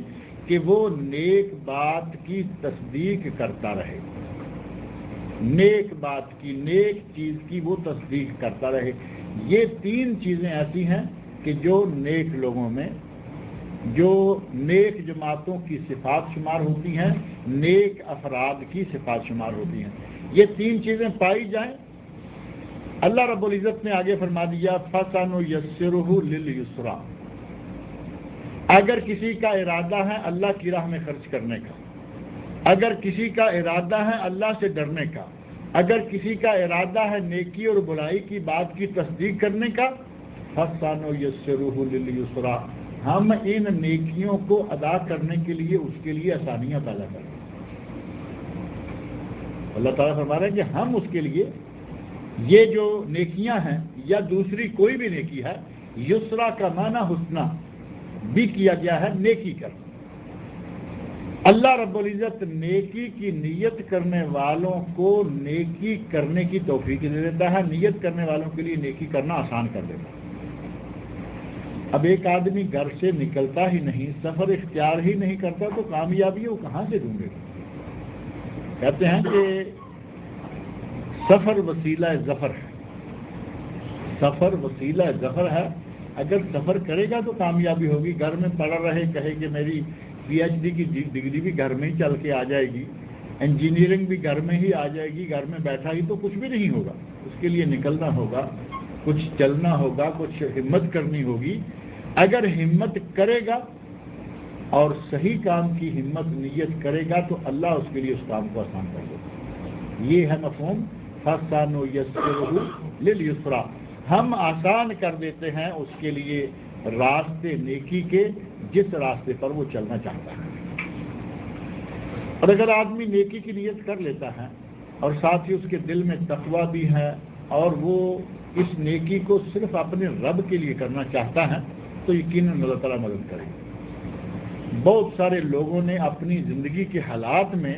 کہ وہ نیک بات کی تصدیق کرتا رہے، نیک بات کی، نیک چیز کی وہ تصدیق کرتا رہے۔ یہ تین چیزیں ایسی ہیں کہ جو نیک لوگوں میں، جو نیک جماعتوں کی صفات شمار ہوتی ہیں، نیک افراد کی صفات شمار ہوتی ہیں۔ یہ تین چیزیں پائی جائیں، اللہ رب العزت نے آگے فرما دیا فَسَنُيَسِّرُهُ لِلْيُسْرَى، اگر کسی کا ارادہ ہے اللہ کی راہ میں خرچ کرنے کا، اگر کسی کا ارادہ ہے اللہ سے ڈرنے کا، اگر کسی کا ارادہ ہے نیکی اور برائی کی بات کی تصدیق کرنے کا، فَسَنُيَسِّرُهُ لِلْيُسْرَى، ہم ان نیکیوں کو ادا کرنے کے لیے اس کے لیے آسانیاں پیدا کریں گے۔ اللہ تعالیٰ فرما رہے ہیں کہ ہم اس کے لیے یہ جو نیکیاں ہیں یا دوسری کوئی بھی نیکی ہے، یسرا کا معنی حسنہ بھی کیا گیا ہے، نیکی کرنا۔ اللہ رب العزت نیکی کی نیت کرنے والوں کو نیکی کرنے کی توفیق دے دیتا ہے، نیت کرنے والوں کے لیے نیکی کرنا آسان کر دیتا ہے۔ اب ایک آدمی گھر سے نکلتا ہی نہیں، سفر اختیار ہی نہیں کرتا تو کامیابی وہ کہاں سے ڈھونڈے گا؟ کہتے ہیں کہ سفر وسیلہ ظفر ہے، سفر وسیلہ ظفر ہے، اگر سفر کرے گا تو کامیابی ہوگی۔ گھر میں پڑا رہے، کہے کہ میری PhD کی ڈگری بھی گھر میں ہی چل کے آ جائے گی، انجینئرنگ بھی گھر میں ہی آ جائے گی، گھر میں بیٹھا ہی تو کچھ بھی نہیں ہوگا۔ اس کے لیے نکلنا ہوگا، کچھ چلنا ہوگا، کچھ ہمت کرنی ہوگی۔ اگر ہمت کرے گا اور صحیح کام کی ہمت نیت کرے گا تو اللہ اس کے لیے اس کام کو آسان کر دے گا۔ یہ ہے مفہوم فَسَنُيَسِّرُهُ لِلْيُسْرَى، ہم آسان کر دیتے ہیں اس کے لیے راستے نیکی کے، جس راستے پر وہ چلنا چاہتا ہے۔ اور اگر آدمی نیکی کی نیت کر لیتا ہے اور ساتھ ہی اس کے دل میں تقوی بھی ہے اور وہ اس نیکی کو صرف اپنے رب کے لیے کرنا چاہتا ہے تو یقیناً اللہ تعالیٰ مدد کرے گا۔ بہت سارے لوگوں نے اپنی زندگی کے حالات میں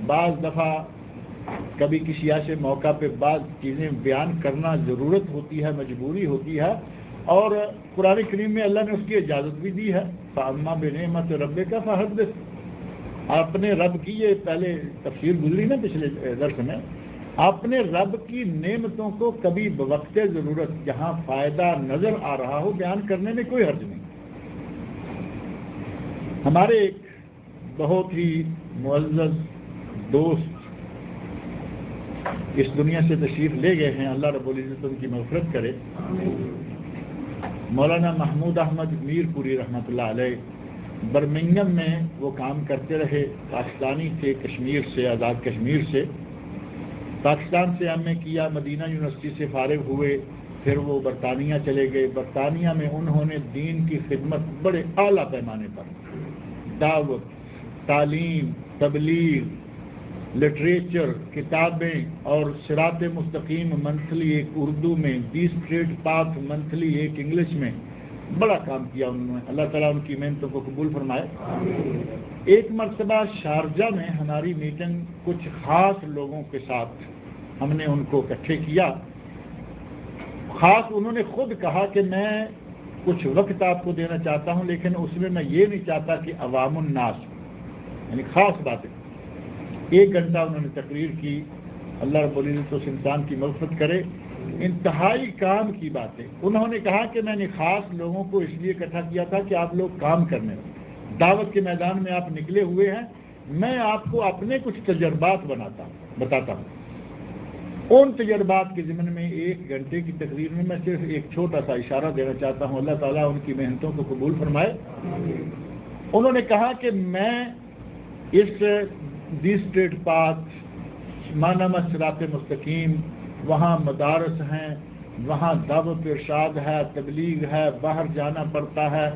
بعض دفعہ کبھی کسی ایسے موقع پہ بعض چیزیں بیان کرنا ضرورت ہوتی ہے، مجبوری ہوتی ہے، اور قرآن کریم میں اللہ نے اس کی اجازت بھی دی ہے، فَأَمَّا بِنِعْمَتِ رَبِّكَ فَحَدِّثْ، اپنے رب کی، یہ پہلے تفسیر گزری نا پچھلے درس میں، اپنے رب کی نعمتوں کو کبھی بوقت ضرورت جہاں فائدہ نظر آ رہا ہو بیان کرنے میں کوئی حرج نہیں۔ ہمارے ایک بہت ہی معزز دوست اس دنیا سے تشریف لے گئے ہیں، اللہ رب العزت ان کی مغفرت کرے، مولانا محمود احمد میر پوری رحمۃ اللہ علیہ، برمنگم میں وہ کام کرتے رہے، پاکستانی تھے، کشمیر سے، آزاد کشمیر سے، پاکستان سے ایم اے کیا، مدینہ یونیورسٹی سے فارغ ہوئے، پھر وہ برطانیہ چلے گئے۔ برطانیہ میں انہوں نے دین کی خدمت بڑے اعلیٰ پیمانے پر، دعوت، تعلیم، تبلیغ، لٹریچر کتابیں اور صراط مستقیم منتھلی ایک اردو میں، دی اسٹریٹ پاتھ منتھلی ایک انگلش میں، بڑا کام کیا انہوں نے. اللہ تعالیٰ ان کی محنتوں کو قبول فرمائے. ایک مرتبہ شارجہ میں ہماری میٹنگ کچھ خاص لوگوں کے ساتھ ہم نے ان کو اکٹھے کیا. خاص انہوں نے خود کہا کہ میں کچھ وقت آپ کو دینا چاہتا ہوں، لیکن اس میں یہ نہیں چاہتا کہ عوام الناس، یعنی خاص باتیں. 1 گھنٹہ انہوں نے تقریر کی. اللہ رب العزت اس انسان کی مغفرت کرے. انتہائی کام کی باتیں. انہوں نے کہا کہ میں نے خاص لوگوں کو اس لیے اکٹھا کیا تھا کہ آپ لوگ کام کرنے میں، دعوت کے میدان میں آپ نکلے ہوئے ہیں. میں آپ کو اپنے کچھ تجربات بتاتا ہوں. ان تجربات کے ضمن میں 1 گھنٹے کی تقریر میں میں صرف ایک چھوٹا سا اشارہ دینا چاہتا ہوں. اللہ تعالیٰ ان کی محنتوں کو قبول فرمائے. انہوں نے کہا کہ میں اس دی اسٹریٹ پاتھ مانامہ صراط مستقیم، وہاں مدارس ہیں، وہاں دعوت ارشاد ہے، تبلیغ ہے، باہر جانا پڑتا ہے،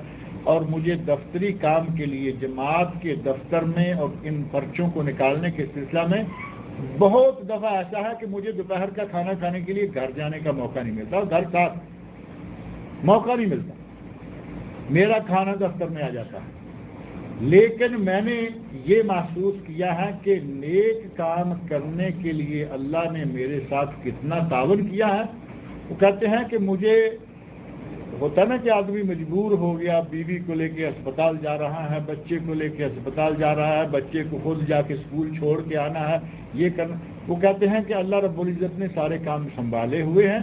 اور مجھے دفتری کام کے لیے جماعت کے دفتر میں اور ان پرچوں کو نکالنے کے سلسلہ میں بہت دفعہ ایسا ہے کہ مجھے دوپہر کا کھانا کھانے کے لیے گھر جانے کا موقع نہیں ملتا، اور گھر کا موقع نہیں ملتا. میرا کھانا دفتر میں آ جاتا ہے. لیکن میں نے یہ محسوس کیا ہے کہ نیک کام کرنے کے لیے اللہ نے میرے ساتھ کتنا تعاون کیا ہے. وہ کہتے ہیں کہ مجھے ہوتا نا کہ آدمی مجبور ہو گیا، بیوی کو لے کے اسپتال جا رہا ہے، بچے کو لے کے اسپتال جا رہا ہے، بچے کو خود جا کے اسکول چھوڑ کے آنا ہے، یہ کرنا. وہ کہتے ہیں کہ اللہ رب العزت نے سارے کام سنبھالے ہوئے ہیں.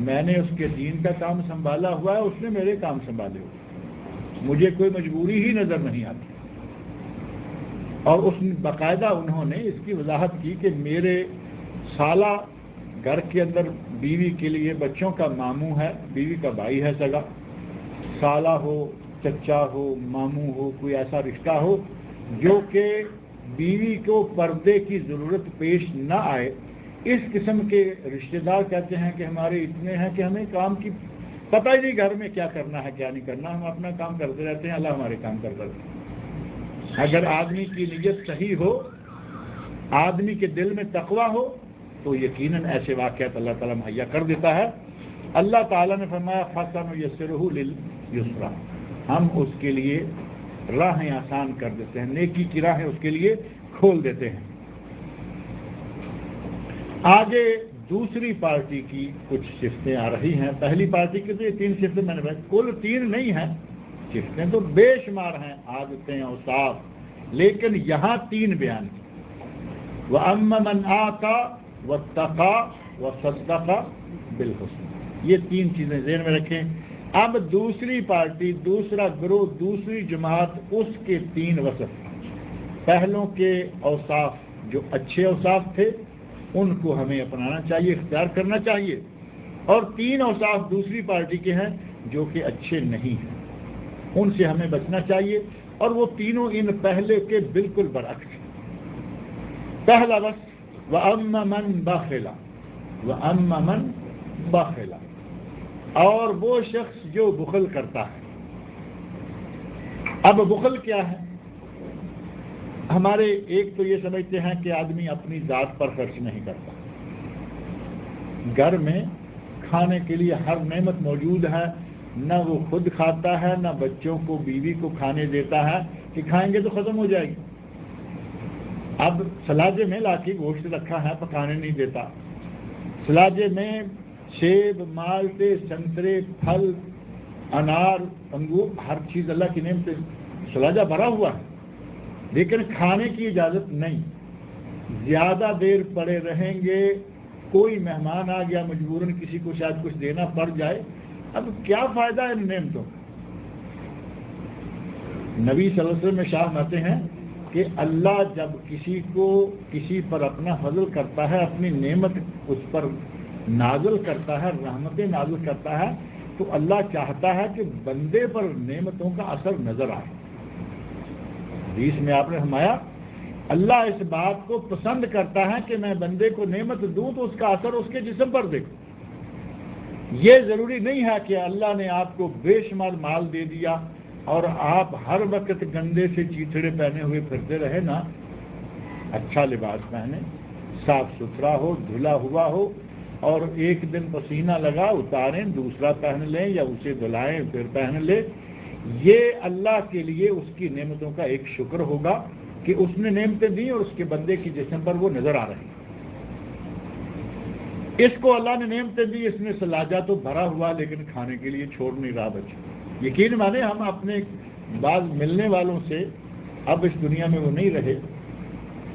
میں نے اس کے دین کا کام سنبھالا ہوا ہے، اس نے میرے کام سنبھالے ہوئے. مجھے کوئی مجبوری ہی نظر نہیں آتی. اور اس باقاعدہ انہوں نے اس کی وضاحت کی کہ میرے سالہ گھر کے اندر بیوی کے لیے بچوں کا ماموں ہے، بیوی کا بھائی ہے سگا، سالہ ہو، چچا ہو، ماموں ہو، کوئی ایسا رشتہ ہو جو کہ بیوی کو پردے کی ضرورت پیش نہ آئے. اس قسم کے رشتہ دار کہتے ہیں کہ ہمارے اتنے ہیں کہ ہمیں کام کی پتہ ہی نہیں گھر میں کیا کرنا ہے کیا نہیں کرنا، ہم اپنا کام کرتے رہتے ہیں، اللہ ہمارے کام کرتا رہتے ہیں. اگر آدمی کی نیت صحیح ہو، آدمی کے دل میں تقویٰ ہو، تو یقیناً ایسے واقعات اللہ تعالیٰ مہیا کر دیتا ہے. اللہ تعالیٰ نے فرمایا فَسَنُيَسِّرُهُ لِلْيُسْرَىٰ، ہم اس کے لیے راہیں آسان کر دیتے ہیں، نیکی کی راہیں اس کے لیے کھول دیتے ہیں. آگے دوسری پارٹی کی کچھ صفتیں آ رہی ہیں. پہلی پارٹی کی تو یہ 3 صفتیں میں نے بتائی، کل 3 نہیں ہیں، صفتیں تو بے شمار ہیں، عادتیں اوصاف، لیکن یہاں 3 بیان کی. وَأَمَّا مَنْ آتَى وَاتَّقَى وَصَدَّقَ بِالْحُسْنَى، یہ 3 چیزیں ذہن میں رکھیں. اب دوسری پارٹی، دوسرا گروہ، دوسری جماعت، اس کے 3 وصف. پہلوں کے اوصاف جو اچھے اوصاف تھے ان کو ہمیں اپنانا چاہیے، اختیار کرنا چاہیے. اور 3 اوصاف دوسری پارٹی کے ہیں جو کہ اچھے نہیں ہیں، ان سے ہمیں بچنا چاہیے. اور وہ تینوں ان پہلے کے بالکل برعکس. پہلا وصف وَأَمَّا مَنْ بَخِلَ، وَأَمَّا مَنْ بَخِلَ، اور وہ شخص جو بخل کرتا ہے. اب بخل کیا ہے؟ ہمارے ایک تو یہ سمجھتے ہیں کہ آدمی اپنی ذات پر خرچ نہیں کرتا. گھر میں کھانے کے لیے ہر نعمت موجود ہے، نہ وہ خود کھاتا ہے، نہ بچوں کو بیوی کو کھانے دیتا ہے کہ کھائیں گے تو ختم ہو جائے گی. اب سلاجے میں لا کے گوشت رکھا ہے، پکانے نہیں دیتا. سلاجے میں سیب، مالٹے، سنترے، پھل، انار، انگور، ہر چیز اللہ کی نعمت سے سلاجہ بھرا ہوا ہے، لیکن کھانے کی اجازت نہیں. زیادہ دیر پڑے رہیں گے، کوئی مہمان آ گیا مجبوراً کسی کو شاید کچھ دینا پڑ جائے، اب کیا فائدہ ہے ان نعمتوں. نبی صلی اللہ علیہ وسلم میں شاہ آتے ہیں کہ اللہ جب کسی پر اپنا فضل کرتا ہے، اپنی نعمت اس پر نازل کرتا ہے، رحمتیں نازل کرتا ہے، تو اللہ چاہتا ہے کہ بندے پر نعمتوں کا اثر نظر آئے. حدیث میں آپ نے فرمایا اللہ اس بات کو پسند کرتا ہے کہ میں بندے کو نعمت دوں تو اس کا اثر اس کے جسم پر دیکھوں. یہ ضروری نہیں ہے کہ اللہ نے آپ کو بے شمار مال دے دیا اور آپ ہر وقت گندے سے چیتھڑے پہنے ہوئے پھرتے رہے نا. اچھا لباس پہنے، صاف ستھرا ہو، دھلا ہوا ہو، اور ایک دن پسینہ لگا اتاریں، دوسرا پہن لیں یا اسے دھلائیں پھر پہن لیں. یہ اللہ کے لیے اس کی نعمتوں کا ایک شکر ہوگا کہ اس نے نعمتیں دی اور اس کے بندے کی جسم پر وہ نظر آ رہی. اس کو اللہ نے نعمتیں دی، اس نے سلاجہ تو بھرا ہوا لیکن کھانے کے لیے چھوڑ نہیں رہا بچہ. یقین مانے ہم اپنے بعض ملنے والوں سے اب اس دنیا میں وہ نہیں رہے،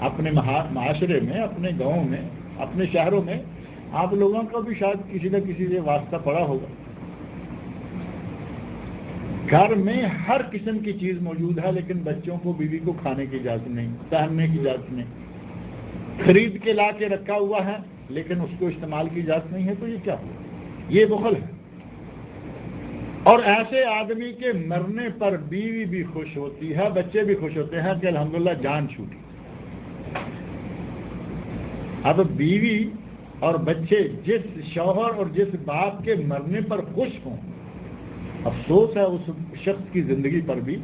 اپنے معاشرے میں، اپنے گاؤں میں، اپنے شہروں میں آپ لوگوں کا بھی شاید کسی نہ کسی سے واسطہ پڑا ہوگا. گھر میں ہر قسم کی چیز موجود ہے لیکن بچوں کو، بیوی کو کھانے کی اجازت نہیں، پہننے کی اجازت نہیں، خرید کے لا کے رکھا ہوا ہے لیکن اس کو استعمال کی اجازت نہیں ہے. تو یہ کیا ہوا؟ یہ بخل ہے. اور ایسے آدمی کے مرنے پر بیوی بھی خوش ہوتی ہے، بچے بھی خوش ہوتے ہیں کہ الحمدللہ جان چھوٹی. اب بیوی اور بچے جس شوہر اور جس باپ کے مرنے پر خوش ہوں، افسوس ہے اس شخص کی زندگی پر بھی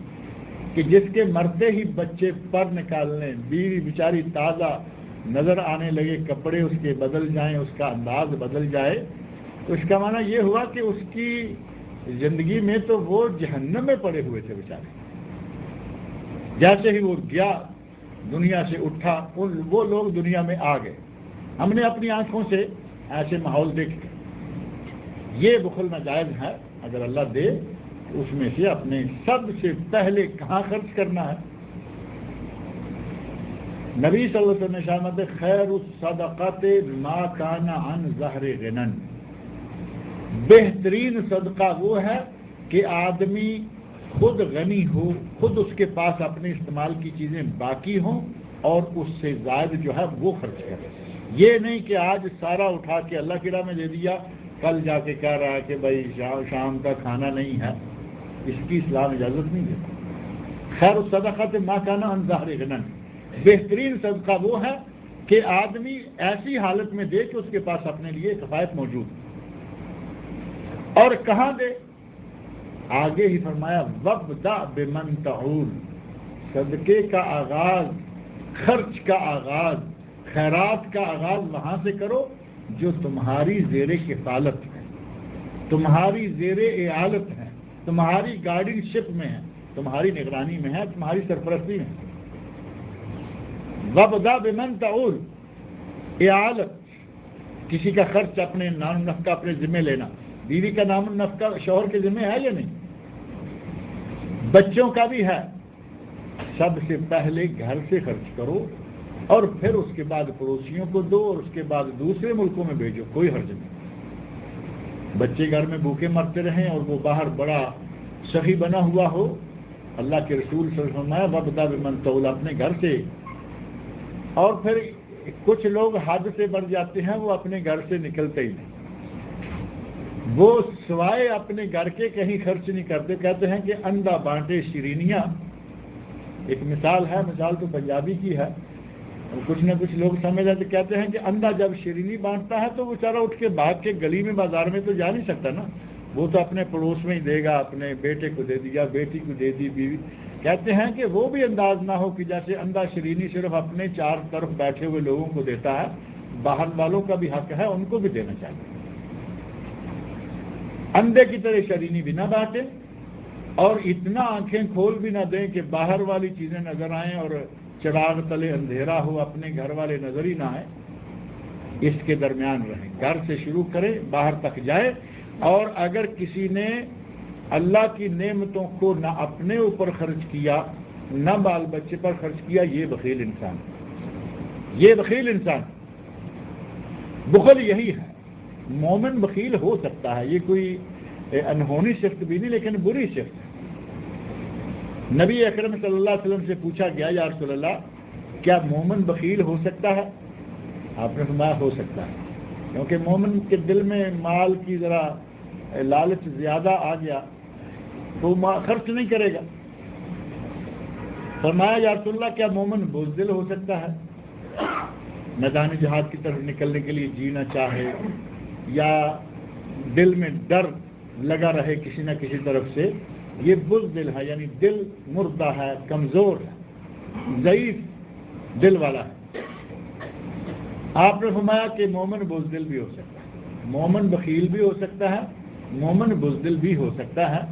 کہ جس کے مرتے ہی بچے پر نکالنے، بیوی بیچاری تازہ نظر آنے لگے، کپڑے اس کے بدل جائیں، اس کا انداز بدل جائے. تو اس کا معنی یہ ہوا کہ اس کی زندگی میں تو وہ جہنم میں پڑے ہوئے تھے بیچارے. جیسے ہی وہ گیا، دنیا سے اٹھا، وہ لوگ دنیا میں آ گئے. ہم نے اپنی آنکھوں سے ایسے ماحول دیکھے. یہ بخل ناجائز ہے. اگر اللہ دے تو اس میں سے اپنے سب سے پہلے کہاں خرچ کرنا ہے؟ نبی صلی اللہ علیہ وسلم نے فرمایا ہے خیر الصدقات ما کان عن ظہر غنن. بہترین صدقہ وہ ہے کہ آدمی خود غنی ہو، خود اس کے پاس اپنے استعمال کی چیزیں باقی ہوں اور اس سے زائد جو ہے وہ خرچ کرے. یہ نہیں کہ آج سارا اٹھا کے اللہ کی راہ میں دے دیا، کل جا کے کہہ رہا ہے کہ بھائی شام کا کھانا نہیں ہے. اس کی اسلام اجازت نہیں دیتا. خیر الصدقات ما کان عن ظہر غنن. بہترین صدقہ وہ ہے کہ آدمی ایسی حالت میں دے کہ اس کے پاس اپنے لیے کفایت موجود. اور کہاں دے؟ آگے ہی فرمایا وَابْدَأْ بِمَنْ تَعُولُ. صدقے کا آغاز، خرچ کا آغاز، خیرات کا آغاز وہاں سے کرو جو تمہاری زیر کفالت ہے، تمہاری زیر اعالت ہے، تمہاری گارڈنگ شپ میں ہے، تمہاری نگرانی میں ہے، تمہاری سرپرستی میں ہے. وَابْدَأْ بِمَنْ تَعُولُ. اعالت، کسی کا خرچ اپنے نام نفقہ اپنے ذمہ لینا. بیوی کا نام نفقہ شوہر کے ذمہ ہے یا نہیں؟ بچوں کا بھی ہے. سب سے پہلے گھر سے خرچ کرو اور پھر اس کے بعد پڑوسیوں کو دو اور اس کے بعد دوسرے ملکوں میں بھیجو. کوئی حرج نہیں. بچے گھر میں بھوکے مرتے رہیں اور وہ باہر بڑا سخی بنا ہوا ہو. اللہ کے رسول صلی اللہ علیہ وسلم نے وَابْدَأْ بِمَنْ تَعُولُ اپنے گھر سے. اور پھر کچھ لوگ حد سے بڑھ جاتے ہیں، وہ اپنے گھر سے نکلتے ہی نہیں. وہ سوائے اپنے گھر کے کہیں خرچ نہیں کرتے. کہتے ہیں کہ اندھا بانٹے شیرینیاں. ایک مثال ہے، مثال تو پنجابی کی ہے، کچھ نہ کچھ لوگ سمجھ جاتے. کہتے ہیں کہ اندھا جب شیرینی بانٹتا ہے تو وہ بیچارہ اٹھ کے بھاگ کے گلی میں بازار میں تو جا نہیں سکتا نا. وہ تو اپنے پڑوس میں ہی دے گا، اپنے بیٹے کو دے دیا، بیٹی کو دے دی، بیوی. کہتے ہیں کہ وہ بھی انداز نہ ہو کہ جیسے اندھا شیرینی صرف اپنے چار طرف بیٹھے ہوئے لوگوں کو دیتا ہے، باہر والوں کا بھی حق ہے، ان کو بھی دینا چاہیے. اندھے کی طرح شیرینی بھی نہ بانٹے اور اتنا آنکھیں کھول بھی نہ دیں کہ باہر والی چیزیں نظر آئیں اور چراغ تلے اندھیرا ہو، اپنے گھر والے نظر ہی نہ آئے. اس کے درمیان رہیں. گھر سے شروع کرے، باہر تک جائے. اور اگر کسی نے اللہ کی نعمتوں کو نہ اپنے اوپر خرچ کیا، نہ بال بچے پر خرچ کیا، یہ بخیل انسان. یہ بخیل انسان. بخل یہی ہے. مومن بخیل ہو سکتا ہے، یہ کوئی انہونی صفت بھی نہیں لیکن بری صفت ہے. نبی اکرم صلی اللہ علیہ وسلم سے پوچھا گیا یا رسول اللہ کیا مومن بخیل ہو سکتا ہے؟ آپ نے فرمایا ہو سکتا ہے، کیونکہ مومن کے دل میں مال کی ذرا لالچ زیادہ آ گیا تو خرچ نہیں کرے گا. فرمایا یا رسول اللہ کیا مومن بزدل ہو سکتا ہے؟ میدان جہاد کی طرف نکلنے کے لیے جینا چاہے یا دل میں ڈر لگا رہے کسی نہ کسی طرف سے، یہ بزدل ہے. یعنی دل مردہ ہے، کمزور ہے، ضعیف دل والا ہے. آپ نے فرمایا کہ مومن بزدل بھی ہو سکتا ہے، مومن بخیل بھی ہو سکتا ہے، مومن بزدل بھی ہو سکتا ہے۔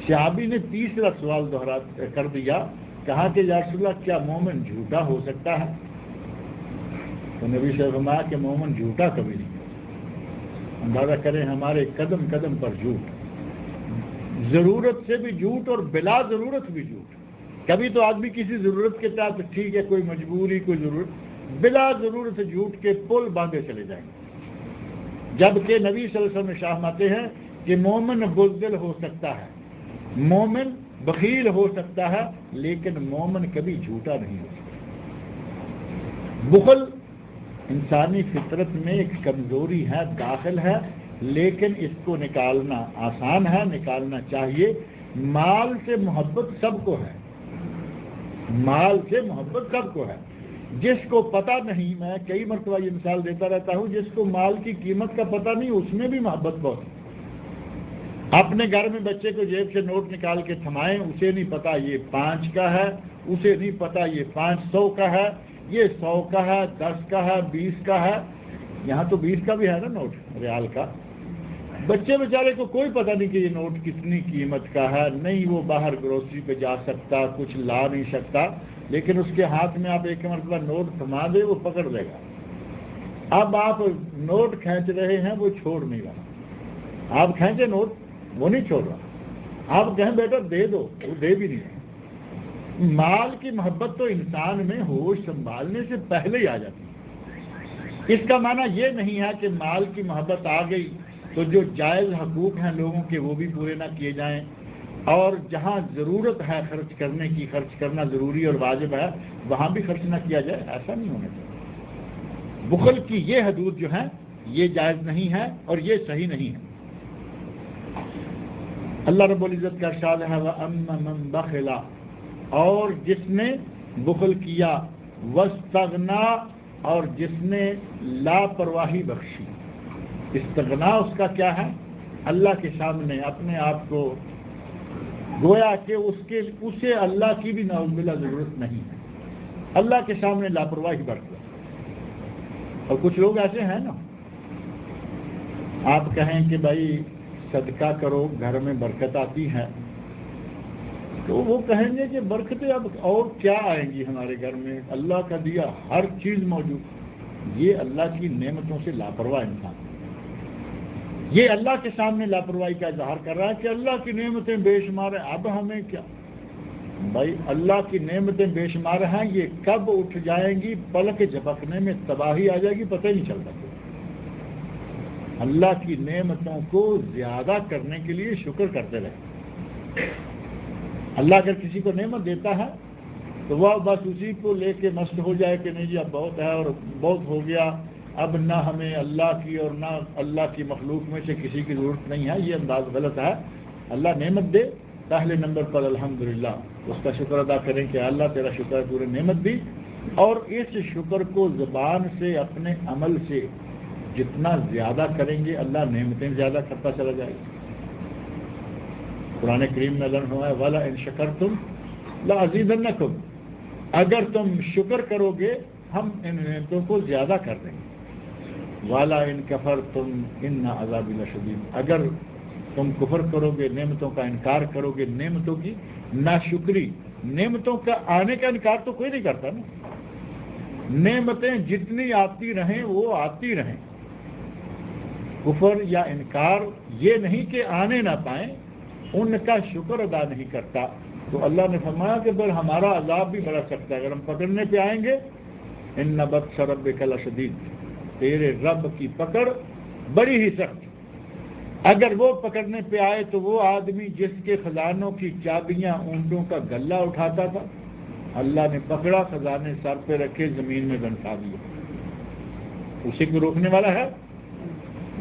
صحابی نے تیسرا سوال دوہرا کر دیا، کہا کہ یا رسول اللہ کیا مومن جھوٹا ہو سکتا ہے؟ تو نبی صلی اللہ علیہ وسلم نے فرمایا کہ مومن جھوٹا کبھی نہیں ہو سکتا۔ اندازہ کریں ہمارے قدم قدم پر جھوٹ، ضرورت سے بھی جھوٹ اور بلا ضرورت بھی جھوٹ۔ کبھی تو آدمی کسی ضرورت کے تحت ٹھیک ہے، کوئی مجبوری کوئی ضرورت، بلا ضرورت جھوٹ کے پل باندھے چلے جائیں گے، جبکہ نبی صلی اللہ علیہ وسلم اشارہ فرماتے ہیں کہ مومن بزدل ہو سکتا ہے، مومن بخیل ہو سکتا ہے، لیکن مومن کبھی جھوٹا نہیں ہو سکتا۔ بخل انسانی فطرت میں ایک کمزوری ہے، داخل ہے، لیکن اس کو نکالنا آسان ہے، نکالنا چاہیے۔ مال سے محبت سب کو ہے، مال سے محبت سب کو ہے۔ جس کو پتہ نہیں، میں کئی مرتبہ یہ مثال دیتا رہتا ہوں، جس کو مال کی قیمت کا پتہ نہیں اس میں بھی محبت بہت ہے۔ اپنے گھر میں بچے کو جیب سے نوٹ نکال کے تھمائیں، اسے نہیں پتا یہ 5 کا ہے، اسے نہیں پتا یہ 500 کا ہے، یہ 100 کا ہے، 10 کا ہے، 20 کا ہے، یہاں تو 20 کا بھی ہے نا نوٹ ریال کا۔ بچے بیچارے کو کوئی پتہ نہیں کہ یہ نوٹ کتنی قیمت کا ہے، نہیں وہ باہر گروسری پہ جا سکتا، کچھ لا نہیں سکتا، لیکن اس کے ہاتھ میں آپ ایک مرتبہ نوٹ تھما دے وہ پکڑ لے گا۔ اب آپ نوٹ کھینچ رہے ہیں، وہ چھوڑ نہیں رہا، آپ کھینچے نوٹ وہ نہیں چھوڑ رہا، آپ کہیں بیٹا دے دو، وہ دے بھی نہیں رہا۔ مال کی محبت تو انسان میں ہوش سنبھالنے سے پہلے ہی آ جاتی ہے۔ اس کا معنی یہ نہیں ہے کہ مال کی محبت آ گئی تو جو جائز حقوق ہیں لوگوں کے وہ بھی پورے نہ کیے جائیں، اور جہاں ضرورت ہے خرچ کرنے کی، خرچ کرنا ضروری اور واجب ہے، وہاں بھی خرچ نہ کیا جائے، ایسا نہیں ہونا چاہیے۔ بخل کی یہ حدود جو ہیں یہ جائز نہیں ہے اور یہ صحیح نہیں ہے۔ اللہ رب العزت کا ارشاد ہے وَأَمَّا مَن بَخِلَ، اور جس نے بخل کیا، وَاسْتَغْنَا، اور جس نے لاپرواہی بخشی۔ استغنا اس کا کیا ہے؟ اللہ کے سامنے اپنے آپ کو گویا کہ اسے اللہ کی بھی نعوذ باللہ ضرورت نہیں ہے، اللہ کے سامنے لاپرواہی برت گیا۔ اور کچھ لوگ ایسے ہیں نا، آپ کہیں کہ بھائی صدقہ کرو گھر میں برکت آتی ہے، تو وہ کہیں گے کہ برکتیں اب اور کیا آئیں گی ہمارے گھر میں، اللہ کا دیا ہر چیز موجود۔ یہ اللہ کی نعمتوں سے لاپرواہ انسان، یہ اللہ کے سامنے لاپرواہی کا اظہار کر رہا ہے کہ اللہ کی نعمتیں بے شمار ہیں، اب ہمیں کیا۔ بھائی اللہ کی نعمتیں بے شمار ہیں، یہ کب اٹھ جائیں گی، پلک جھپکنے میں تباہی آ جائے گی، پتہ ہی نہیں چلتا۔ اللہ کی نعمتوں کو زیادہ کرنے کے لیے شکر کرتے رہے۔ اللہ اگر کسی کو نعمت دیتا ہے تو وہ بس اسی کو لے کے مست ہو جائے کہ نہیں جی اب بہت ہے اور بہت ہو گیا، اب نہ ہمیں اللہ کی اور نہ اللہ کی مخلوق میں سے کسی کی ضرورت نہیں ہے، یہ انداز غلط ہے۔ اللہ نعمت دے، پہلے نمبر پر الحمدللہ اس کا شکر ادا کریں کہ اللہ تیرا شکر ہے پورے نعمت دی، اور اس شکر کو زبان سے اپنے عمل سے جتنا زیادہ کریں گے اللہ نعمتیں زیادہ کرتا چلا جائے گا۔ قرآن کریم میں اللہ نے فرمایا وَلَئِن شَكَرْتُمْ لَأَزِيدَنَّكُمْ، اگر تم شکر کرو گے ہم ان نعمتوں کو زیادہ کر دیں گے۔ وَلَئِن كَفَرْتُمْ إِنَّ عَذَابِي لَشَدِيدٌ، اگر تم کفر کرو گے، نعمتوں کا انکار کرو گے، نعمتوں کی ناشکری، نعمتوں کا آنے کا انکار تو کوئی نہیں کرتا نا، نعمتیں جتنی آتی رہیں وہ آتی رہیں، کفر یا انکار یہ نہیں کہ آنے نہ پائیں، ان کا شکر ادا نہیں کرتا، تو اللہ نے فرمایا کہ پھر ہمارا عذاب بھی بڑا سخت ہے، اگر ہم پکڑنے پہ آئیں گے ان بطش ربک لشدید، تیرے رب کی پکڑ بڑی ہی سخت۔ اگر وہ پکڑنے پہ آئے تو وہ آدمی جس کے خزانوں کی چابیاں اونٹوں کا گلہ اٹھاتا تھا، اللہ نے پکڑا، خزانے سر پہ رکھے، زمین میں دنسا دیا، اسے کوئی روکنے والا ہے؟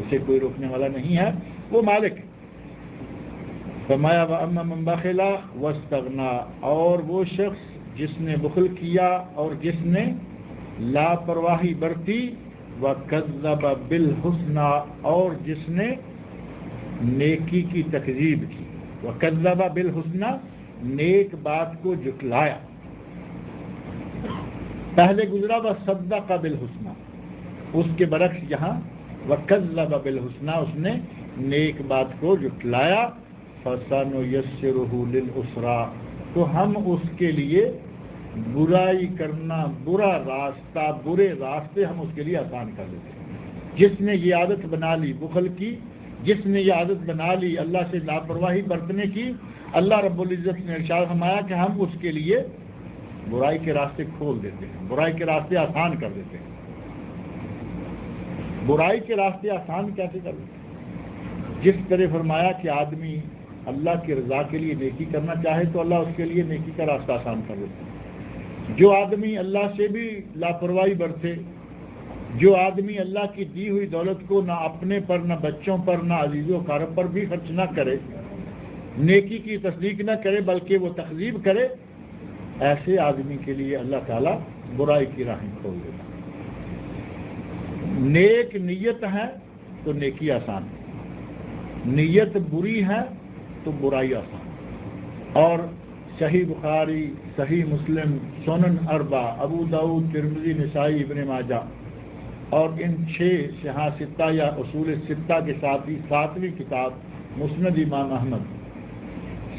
اسے کوئی روکنے والا نہیں ہے، وہ مالک۔ فرمایا وَأَمَّا مَن بَخِلَ وَاسْتَغْنَىٰ، اور وہ شخص جس نے بخل کیا اور جس نے لاپرواہی برتی، وَكَذَّبَ بِالْحُسْنَىٰ، اور جس نے نیکی کی تکذیب کی، وَكَذَّبَ بِالْحُسْنَىٰ، نیک بات کو جھٹلایا۔ پہلے گزرا وَصَدَّقَ بِالْحُسْنَىٰ، اس کے برعکس یہاں وَكَذَّبَ بِالْحُسْنَى، اس نے نیک بات کو جھٹلایا، فَسَنُيَسِّرُهُ لِلْعُسْرَىٰ، تو ہم اس کے لیے برائی کرنا، برا راستہ، برے راستے ہم اس کے لیے آسان کر دیتے ہیں۔ جس نے یہ عادت بنا لی بخل کی، جس نے یہ عادت بنا لی اللہ سے لاپرواہی برتنے کی، اللہ رب العزت نے ارشاد فرمایا کہ ہم اس کے لیے برائی کے راستے کھول دیتے ہیں، برائی کے راستے آسان کر دیتے ہیں۔ برائی کے راستے آسان کیسے کر دیتے ہیں؟ جس طرح فرمایا کہ آدمی اللہ کی رضا کے لیے نیکی کرنا چاہے تو اللہ اس کے لیے نیکی کا راستہ آسان کر دیتے ہیں۔ جو آدمی اللہ سے بھی لاپرواہی برتے، جو آدمی اللہ کی دی ہوئی دولت کو نہ اپنے پر، نہ بچوں پر، نہ عزیز و اقارب پر بھی خرچ نہ کرے، نیکی کی تصدیق نہ کرے بلکہ وہ تکذیب کرے، ایسے آدمی کے لیے اللہ تعالیٰ برائی کی راہیں کھول دیتا ہے۔ نیک نیت ہے تو نیکی آسان ہے، نیت بری ہے تو برائی آسان۔ اور صحیح بخاری، صحیح مسلم، سنن اربع، ابو داؤد، ترمذی، نسائی، ابن ماجہ اور ان 6 سہاں ستہ یا اصول ستہ کے ساتھ ہی 7ویں کتاب مسند امام احمد،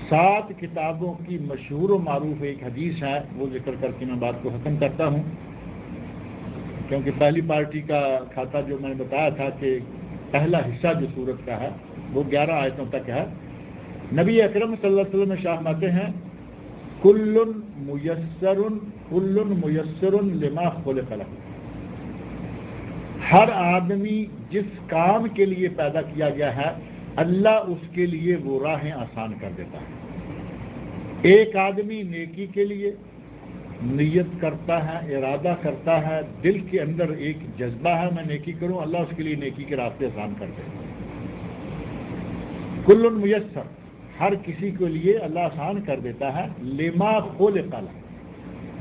7 کتابوں کی مشہور و معروف ایک حدیث ہے، وہ ذکر کر کے میں بات کو ختم کرتا ہوں، کیونکہ پہلی پارٹی کا کھاتا جو میں نے بتایا تھا کہ پہلا حصہ جو سورت کا ہے وہ 11 آیتوں تک ہے۔ نبی اکرم صلی اللہ علیہ وسلم ارشاد فرماتے ہیں کل میسر لما خلق لہ، ہر آدمی جس کام کے لیے پیدا کیا گیا ہے اللہ اس کے لیے وہ راہیں آسان کر دیتا ہے۔ ایک آدمی نیکی کے لیے نیت کرتا ہے، ارادہ کرتا ہے، دل کے اندر ایک جذبہ ہے میں نیکی کروں، اللہ اس کے لیے نیکی کے راستے آسان کر دیتا ہے۔ کل میسر، ہر کسی کے لیے اللہ آسان کر دیتا ہے، لما خلق لہ،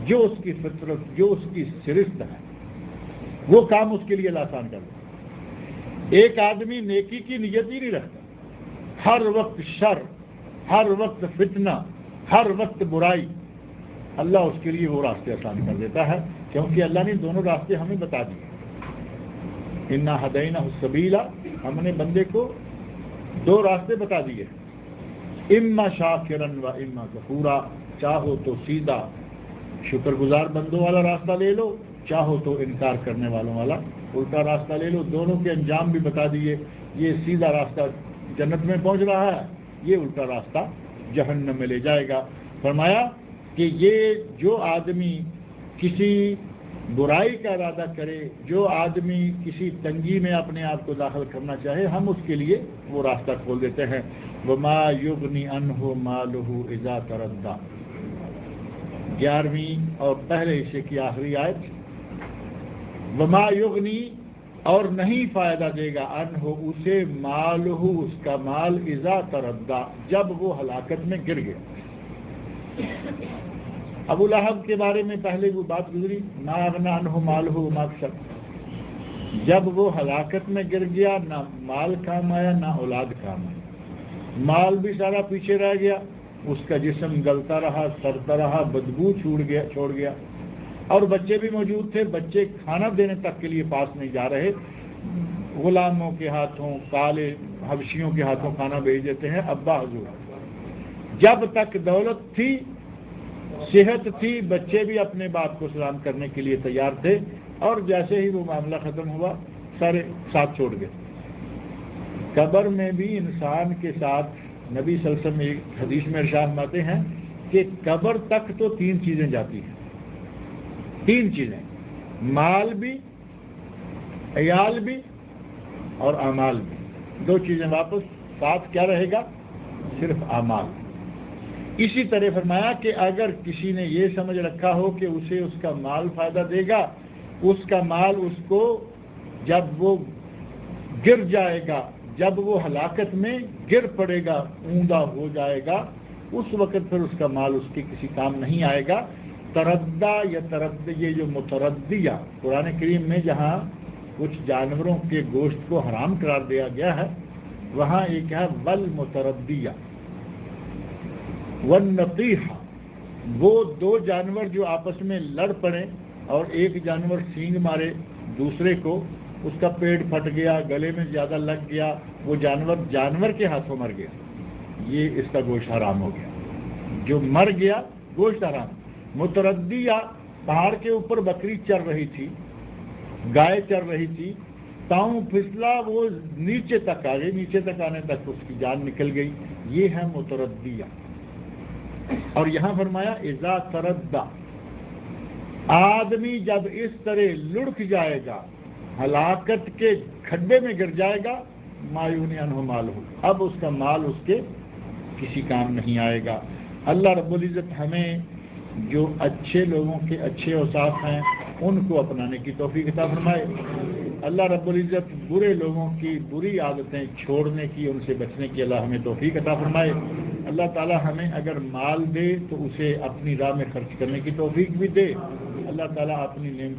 جو اس کی فطرت، جو اس کی سرشت ہے وہ کام اس کے لیے اللہ آسان کر دیتا ہے۔ ایک آدمی نیکی کی نیت ہی نہیں رکھتا، ہر وقت شر، ہر وقت فتنہ، ہر وقت برائی، اللہ اس کے لیے وہ راستے آسان کر دیتا ہے، کیونکہ اللہ نے دونوں راستے ہمیں بتا دیے۔ انا ہدینہ السبیل، ہم نے بندے کو 2 راستے بتا دیے، اما شاکرا و اما کفورا، چاہو تو سیدھا شکر گزار بندوں والا راستہ لے لو، چاہو تو انکار کرنے والوں والا الٹا راستہ لے لو۔ دونوں کے انجام بھی بتا دیے، یہ سیدھا راستہ جنت میں پہنچ رہا ہے، یہ الٹا راستہ جہنم میں لے جائے گا۔ فرمایا کہ یہ جو آدمی کسی برائی کا ارادہ کرے، جو آدمی کسی تنگی میں اپنے آپ کو داخل کرنا چاہے، ہم اس کے لیے وہ راستہ کھول دیتے ہیں۔ وما یغنی عنہ مالہ اذا تردی، 11ویں اور پہلے حصے کی آخری آیت، وما یغنی، اور نہیں فائدہ دے گا، عنہ اسے، مالہ اس کا مال، اذا تردی جب وہ ہلاکت میں گر گیا۔ ابو لہب کے بارے میں پہلے وہ بات گزری، ما اغنی عنہ مالہ وما کسب، جب وہ ہلاکت میں گر گیا نہ مال کام آیا نہ اولاد کام آیا، مال بھی سارا پیچھے رہ گیا، اس کا جسم گلتا رہا، سڑتا رہا، بدبو چھوڑ گیا، اور بچے بھی موجود تھے، بچے کھانا دینے تک کے لیے پاس نہیں جا رہے، غلاموں کے ہاتھوں، کالے حبشیوں کے ہاتھوں کھانا بھیج دیتے ہیں، ابا حضور۔ جب تک دولت تھی، صحت تھی، بچے بھی اپنے باپ کو سلام کرنے کے لیے تیار تھے، اور جیسے ہی وہ معاملہ ختم ہوا سارے ساتھ چھوڑ گئے۔ قبر میں بھی انسان کے ساتھ نبی صلی اللہ علیہ وسلم ایک حدیث میں ارشاد فرماتے ہیں کہ قبر تک تو 3 چیزیں جاتی ہیں، 3 چیزیں، مال بھی، عیال بھی اور اعمال بھی، 2 چیزیں واپس، ساتھ کیا رہے گا؟ صرف اعمال۔ اسی طرح فرمایا کہ اگر کسی نے یہ سمجھ رکھا ہو کہ اسے اس کا مال فائدہ دے گا، اس کا مال اس کو جب وہ گر جائے گا، جب وہ ہلاکت میں گر پڑے گا، اوندا ہو جائے گا، اس وقت پھر اس کا مال اس کے کسی کام نہیں آئے گا۔ تردہ یا ترد، یہ جو متردیہ قرآن کریم میں جہاں کچھ جانوروں کے گوشت کو حرام قرار دیا گیا ہے، وہاں ایک ہے والمتردیہ والنطیحہ، وہ 2 جانور جو آپس میں لڑ پڑے اور ایک جانور سینگ مارے دوسرے کو، اس کا پیٹ پھٹ گیا، گلے میں زیادہ لگ گیا، وہ جانور کے ہاتھوں مر گیا، یہ اس کا گوشت حرام ہو گیا. جو مر گیا گوشت حرام. متردیہ، پہاڑ کے اوپر بکری چر رہی تھی، گائے چر رہی تھی، تاؤں پھسلا، وہ نیچے تک آ گئی، نیچے تک آنے تک اس کی جان نکل گئی، یہ ہے متردیہ. اور یہاں فرمایا اذا تردہ، آدمی جب اس طرح لڑک جائے گا، ہلاکت کے کھڈے میں گر جائے گا، ما یغنی عنہ مالہ، اب اس کا مال اس کے کسی کام نہیں آئے گا. اللہ رب العزت ہمیں جو اچھے لوگوں کے اچھے اوصاف ہیں ان کو اپنانے کی توفیق عطا فرمائے. اللہ رب العزت برے لوگوں کی بری عادتیں چھوڑنے کی، ان سے بچنے کی اللہ ہمیں توفیق عطا فرمائے. اللہ تعالی ہمیں اگر مال دے تو اسے اپنی راہ میں خرچ کرنے کی توفیق بھی دے. اللہ تعالی اپنی نعمت